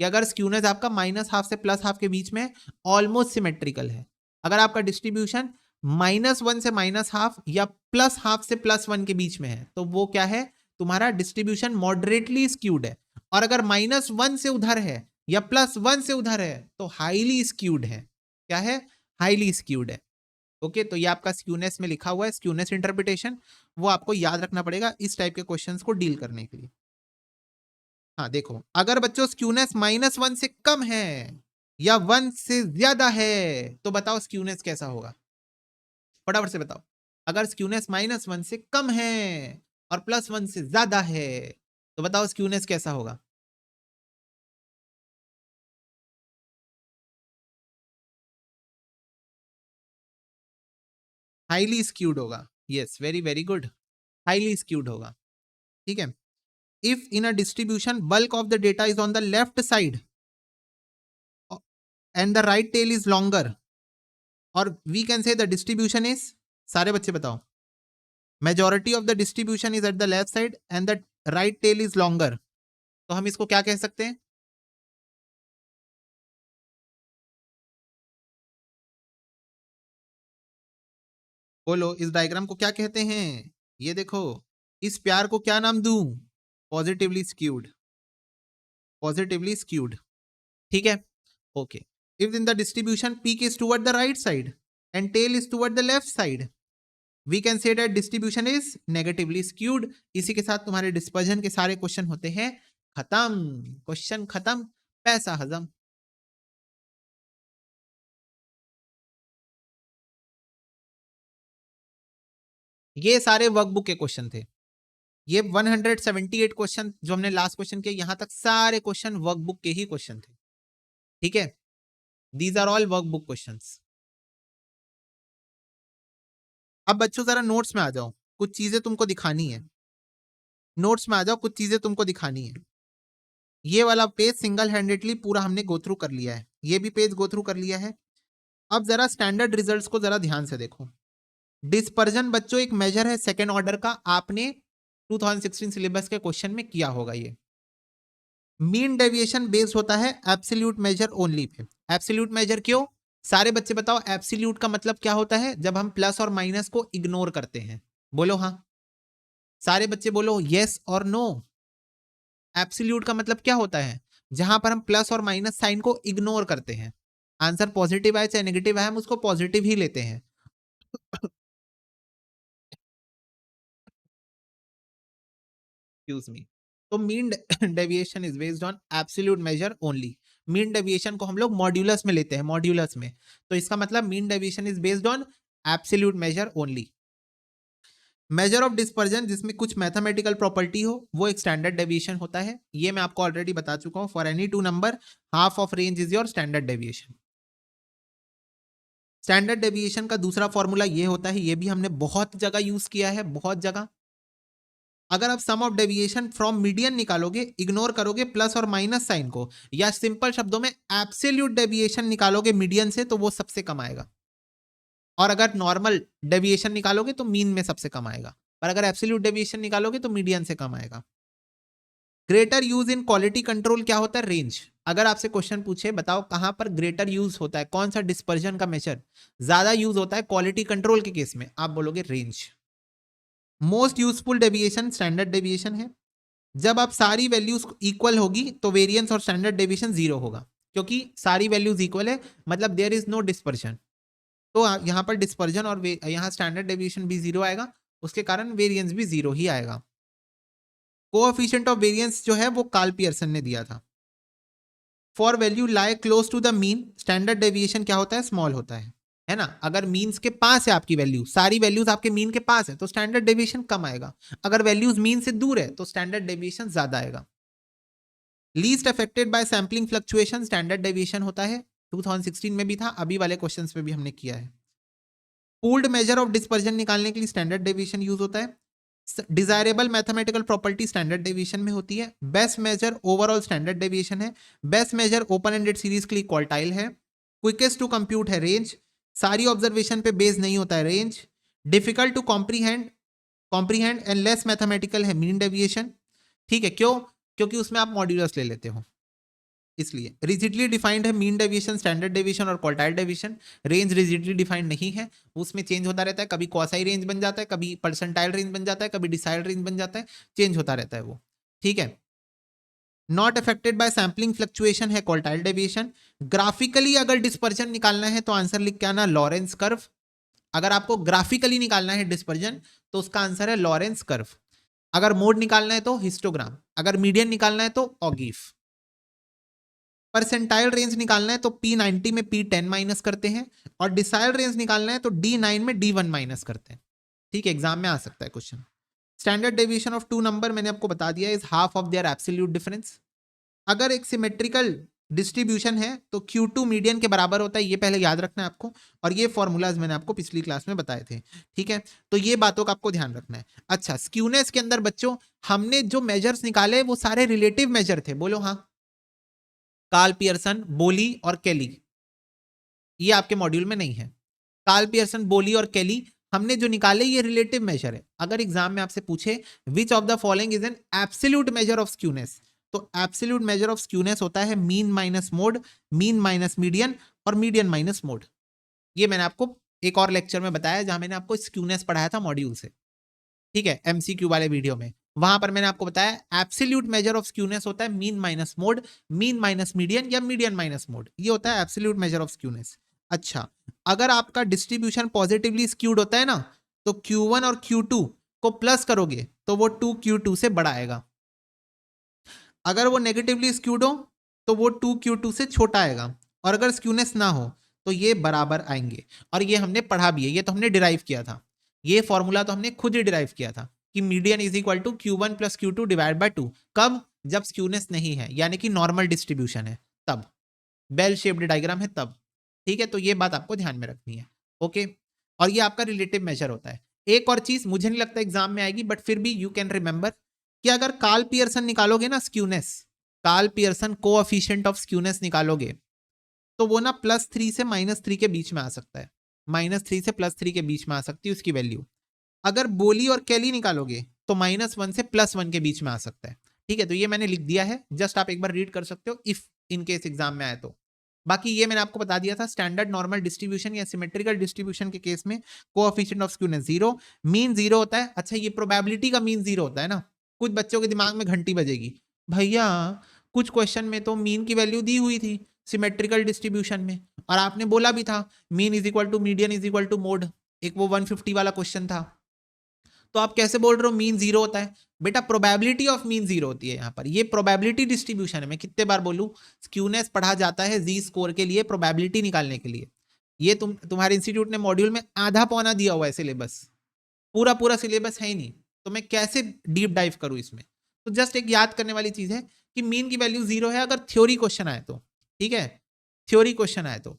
B: कि अगर स्क्यूनेस आपका -½ से +½ के बीच में ऑलमोस्ट सिमेट्रिकल है। अगर आपका डिस्ट्रीब्यूशन -1 से -½ या +½ से +1 के बीच में है, तो वो क्या है? तुम्हारा डिस्ट्रीब्यूशन मॉडरेटली स्क्यूड है। और अगर -1 से उधर है या +1 से उधर है, तो हाईली स्क्यूड है। क्या है? हाईली स्क्यूड है। ओके, तो ये आपका स्क्यूनेस में लिखा हुआ है, स्क्यूनेस इंटरप्रिटेशन, वो आपको याद रखना पड़ेगा इस टाइप के क्वेश्चंस को डील करने के लिए। हाँ देखो, अगर बच्चों स्क्यूनेस -1 से कम है या 1 से ज्यादा है, तो बताओ स्क्यूनेस कैसा होगा? फटाफट से बताओ। अगर स्क्यूनेस -1 से कम है और +1 से ज्यादा है, तो बताओ स्क्यूनेस कैसा होगा? हाईली स्क्यूड होगा। Yes, very very good, highly skewed होगा। ठीक है। If in a distribution bulk of the data is on the left side and the right tail is longer, और we can say the distribution is, सारे बच्चे बताओ, majority of the distribution is at the left side and the right tail is longer, तो हम इसको क्या कह सकते हैं? बोलो, इस डायग्राम को क्या कहते हैं? ये देखो, इस प्यार को क्या नाम दूं? Positively skewed, positively skewed. ठीक है। Okay, if in the distribution peak is toward the right side and tail is toward the left side, we can say that distribution is negatively skewed. इसी के साथ तुम्हारे डिस्पर्जन के सारे question होते हैं खत्म। क्वेश्चन खत्म, पैसा हजम। ये सारे वर्कबुक के क्वेश्चन थे। ये 178 क्वेश्चन जो हमने लास्ट क्वेश्चन किया, यहां तक सारे क्वेश्चन वर्कबुक के ही क्वेश्चन थे। ठीक है, these are all workbook questions. अब बच्चों जरा नोट्स में आ जाओ, कुछ चीजें तुमको दिखानी है। नोट्स में आ जाओ, कुछ चीजें तुमको दिखानी है। ये वाला पेज सिंगल हैंडेडली पूरा हमने गो थ्रू कर लिया है, ये भी पेज गो थ्रू कर लिया है। अब जरा स्टैंडर्ड रिजल्ट्स को जरा ध्यान से देखो। डिस्पर्जन बच्चों एक मेजर है सेकेंड ऑर्डर का, आपने 2016 सिलेबस के क्वेश्चन में किया होगा। ये मीन डेविएशन बेस्ड होता है absolute measure only pay. Absolute major क्यों? सारे बच्चे बताओ एब्सोल्यूट का मतलब क्या होता है? जब हम प्लस और माइनस को इग्नोर करते हैं। बोलो हाँ। सारे बच्चे बोलो यस और नो। एब्सोल्यूट का मतलब क्या होता है? जहां पर हम प्लस और माइनस साइन को इग्नोर करते हैं। आंसर पॉजिटिव आए चाहे नेगेटिव आए, हम उसको पॉजिटिव ही लेते हैं। Excuse me. तो mean deviation is based on absolute measure only. Mean deviation को हम लोग मॉड्यूलस में लेते हैं, मॉड्यूलस में। तो इसका मतलब mean deviation is based on absolute measure only. Major of dispersion जिसमें कुछ मैथमेटिकल प्रॉपर्टी हो, वो एक स्टैंडर्ड डेविएशन होता है। ये मैं आपको ऑलरेडी बता चुका हूं। For any two number half of range is your standard deviation. Standard deviation का दूसरा फॉर्मूला ये होता है, ये भी हमने बहुत जगह यूज किया है, बहुत जगह। अगर आप सम ऑफ डेविएशन फ्रॉम मीडियन निकालोगे, इग्नोर करोगे प्लस और माइनस साइन को, या सिंपल शब्दों में एब्सोल्यूट डेविएशन निकालोगे मीडियन से, तो वो सबसे कम आएगा। और अगर नॉर्मल डेविएशन निकालोगे तो मीन में सबसे कम आएगा, पर अगर एब्सोल्यूट डेविएशन निकालोगे तो मीडियन से कम आएगा। Greater use in quality control क्या होता है? रेंज। अगर आपसे क्वेश्चन पूछे बताओ कहां पर ग्रेटर यूज होता है, कौन सा डिस्पर्जन का मेजर ज्यादा यूज होता है क्वालिटी कंट्रोल के केस में, आप बोलोगे range. Most useful deviation standard deviation है। जब आप सारी वैल्यूज इक्वल होगी तो वेरिएंस और स्टैंडर्ड डेविएशन जीरो होगा, क्योंकि सारी वैल्यूज इक्वल है, मतलब देयर इज नो डिस्पर्जन। तो यहां पर डिस्पर्जन और यहां स्टैंडर्ड डेविएशन भी जीरो आएगा, उसके कारण वेरिएंस भी जीरो ही आएगा। कोएफिशिएंट ऑफ वेरिएंस जो है वो कार्ल पियर्सन ने दिया था। For value lie close to the mean, standard deviation क्या होता है? स्मॉल होता है ना। अगर मीन्स के पास है आपकी वैल्यू, सारी वैल्यूज आपके मीन के पास है, तो स्टैंडर्ड डेविएशन कम आएगा। अगर वैल्यूज मीन से दूर है तो स्टैंडर्ड डेविएशन ज्यादा आएगा। Least affected by sampling fluctuation standard deviation होता है। 2016 में भी था, अभी वाले क्वेश्चंस में भी हमने किया है। पूल्ड मेजर ऑफ डिस्पर्जन निकालने के लिए स्टैंडर्ड डेविएशन यूज होता है। Desirable mathematical property standard deviation में होती है। Best measure overall standard deviation है। Best measure open ended series के लिए क्वार्टाइल है। क्विकेस्ट टू कंप्यूट है रेंज। सारी ऑब्जर्वेशन पे बेस नहीं होता है range. Difficult to comprehend and less mathematical है मीन डेविएशन। ठीक है, क्यों? क्योंकि उसमें आप मॉड्यूलस ले लेते हो, इसलिए। रिजिडली डिफाइंड है मीन डेविएशन, स्टैंडर्ड डेविएशन और quartile deviation. Range rigidly defined नहीं है, उसमें चेंज होता रहता है। कभी क्वासाई रेंज बन जाता है, कभी परसेंटाइल रेंज बन जाता है, कभी डिसाइल रेंज बन जाता है, चेंज होता रहता है वो। ठीक है। Not affected by sampling fluctuation है क्वार्टाइल डेविएशन। ग्राफिकली अगर डिस्पर्जन निकालना है तो आंसर लिख के आना लॉरेंस कर्व। अगर आपको ग्राफिकली निकालना है डिस्पर्जन तो उसका आंसर है लॉरेंस कर्व। अगर मोड निकालना है तो हिस्टोग्राम, अगर मीडियन निकालना है तो ऑगीफ। परसेंटाइल रेंज निकालना है तो P90 में P10 माइनस करते हैं, और डिसाइल रेंज निकालना है तो D9 में D1 माइनस करते हैं। ठीक है, एग्जाम में आ सकता है question. Standard deviation of two number मैंने आपको बता दिया is half of their absolute difference. अगर एक सिमेट्रिकल डिस्ट्रीब्यूशन है तो Q2 मीडियन के बराबर होता है, ये पहले याद रखना है आपको, और ये फॉर्मूलाज मैंने आपको पिछली क्लास में बताए थे। ठीक है, तो ये बातों का आपको ध्यान रखना है। अच्छा, स्क्यूनेस के अंदर बच्चों हमने जो मेजर्स निकाले वो सारे रिलेटिव मेजर थे, बोलो हाँ। कार्ल पियर्सन, बोली और केली, ये आपके मॉड्यूल में नहीं है। कार्ल पियर्सन, बोली और केली हमने जो निकाले ये रिलेटिव मेजर है। अगर एग्जाम में आपसे पूछे विच of the following is an absolute measure of skewness, तो एब्सोल्यूट मेजर ऑफ स्क्यूनेस होता है mean minus mode, mean minus median और मीडियन माइनस मोड। ये मैंने आपको एक और लेक्चर में बताया जहां मैंने आपको स्क्यूनेस पढ़ाया था मॉड्यूल से। ठीक है, एमसीक्यू वाले वीडियो में, वहां पर मैंने आपको बताया एब्सोल्यूट मेजर ऑफ स्क्यूनेस होता है mean minus mode, mean minus median या मीडियन माइनस मोड, ये होता है एब्सोल्यूट मेजर ऑफ स्क्यूनेस। अच्छा, अगर आपका डिस्ट्रीब्यूशन पॉजिटिवली स्क्यूड होता है ना, तो Q1 और Q2 को प्लस करोगे तो वो 2Q2 से बड़ा आएगा। अगर वो नेगेटिवली स्क्यूड हो तो वो 2Q2 से छोटा आएगा, और अगर स्क्यूनेस ना हो तो ये बराबर आएंगे। और ये हमने पढ़ा भी है, ये तो हमने डिराइव किया था, ये फॉर्मूला तो हमने खुद ही डिराइव किया था कि median is equal to Q1 plus Q2 divide by 2। कब? जब स्क्यूनेस नहीं है, यानी कि नॉर्मल डिस्ट्रीब्यूशन है, तब बेल शेप्ड डायग्राम है तब। ठीक है, तो ये बात आपको ध्यान में रखनी है। ओके, और ये आपका रिलेटिव मेजर होता है। एक और चीज मुझे नहीं लगता एग्जाम में आएगी, बट फिर भी यू कैन रिमेंबर कि अगर कार्ल पियर्सन निकालोगे ना skewness, Karl Pearson coefficient of skewness निकालोगे, तो वो ना +3 से -3 के बीच में आ सकता है, -3 से +3 के बीच में आ सकती है उसकी वैल्यू। अगर बोली और कैली निकालोगे तो -1 से +1 के बीच में आ सकता है। ठीक है, तो ये मैंने लिख दिया है, जस्ट आप एक बार रीड कर सकते हो इफ इन केस एग्जाम में आए तो। बाकी ये मैंने आपको बता दिया था, स्टैंडर्ड नॉर्मल डिस्ट्रीब्यूशन या सिमेट्रिकल डिस्ट्रीब्यूशन के केस में कोएफिशिएंट ऑफ स्क्यूनेस 0, मीन 0 होता है। अच्छा, ये प्रोबेबिलिटी का मीन 0 होता है ना, कुछ बच्चों के दिमाग में घंटी बजेगी, भैया कुछ क्वेश्चन में तो मीन की वैल्यू दी हुई थी सिमेट्रिकल डिस्ट्रीब्यूशन में, और आपने बोला भी था mean is equal to median is equal to mode, एक वो 150 वाला क्वेश्चन था, तो आप कैसे बोल रहे हो मीन 0 होता है? बेटा प्रोबेबिलिटी ऑफ मीन 0 होती है यहाँ पर, ये प्रोबेबिलिटी डिस्ट्रीब्यूशन है। मैं कितने बार बोलूं, स्क्यूनेस पढ़ा जाता है जी स्कोर के लिए, प्रोबेबिलिटी निकालने के लिए। ये तुम्हारे इंस्टीट्यूट ने मॉड्यूल में आधा पौना दिया हुआ है सिलेबस, पूरा पूरा सिलेबस है ही नहीं, तो मैं कैसे डीप डाइव करूं इसमें? तो जस्ट एक याद करने वाली चीज है कि मीन की वैल्यू 0 है अगर थ्योरी क्वेश्चन आए तो, ठीक है, थ्योरी क्वेश्चन आए तो,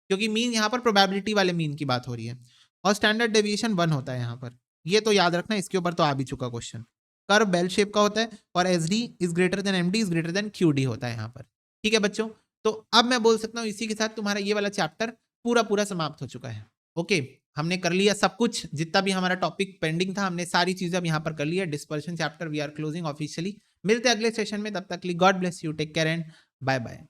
B: क्योंकि मीन यहाँ पर प्रोबेबिलिटी वाले मीन की बात हो रही है, और स्टैंडर्ड डेविएशन 1 होता है यहाँ पर, ये तो याद रखना, इसके ऊपर तो आ भी चुका क्वेश्चन। कर्व बेल शेप का होता है और S D is greater than M D is greater than Q D होता है यहाँ पर, ठीक है बच्चों। तो अब मैं बोल सकता हूँ इसी के साथ तुम्हारा ये वाला चैप्टर पूरा पूरा समाप्त हो चुका है। ओके, हमने कर लिया सब कुछ, जितना भी हमारा टॉपिक पेंडिंग था हमने सारी चीजें अब यहाँ पर कर लिया। Dispersion chapter we are closing officially. मिलते हैं अगले सेशन में, तब तक के लिए god bless you, take care and bye bye.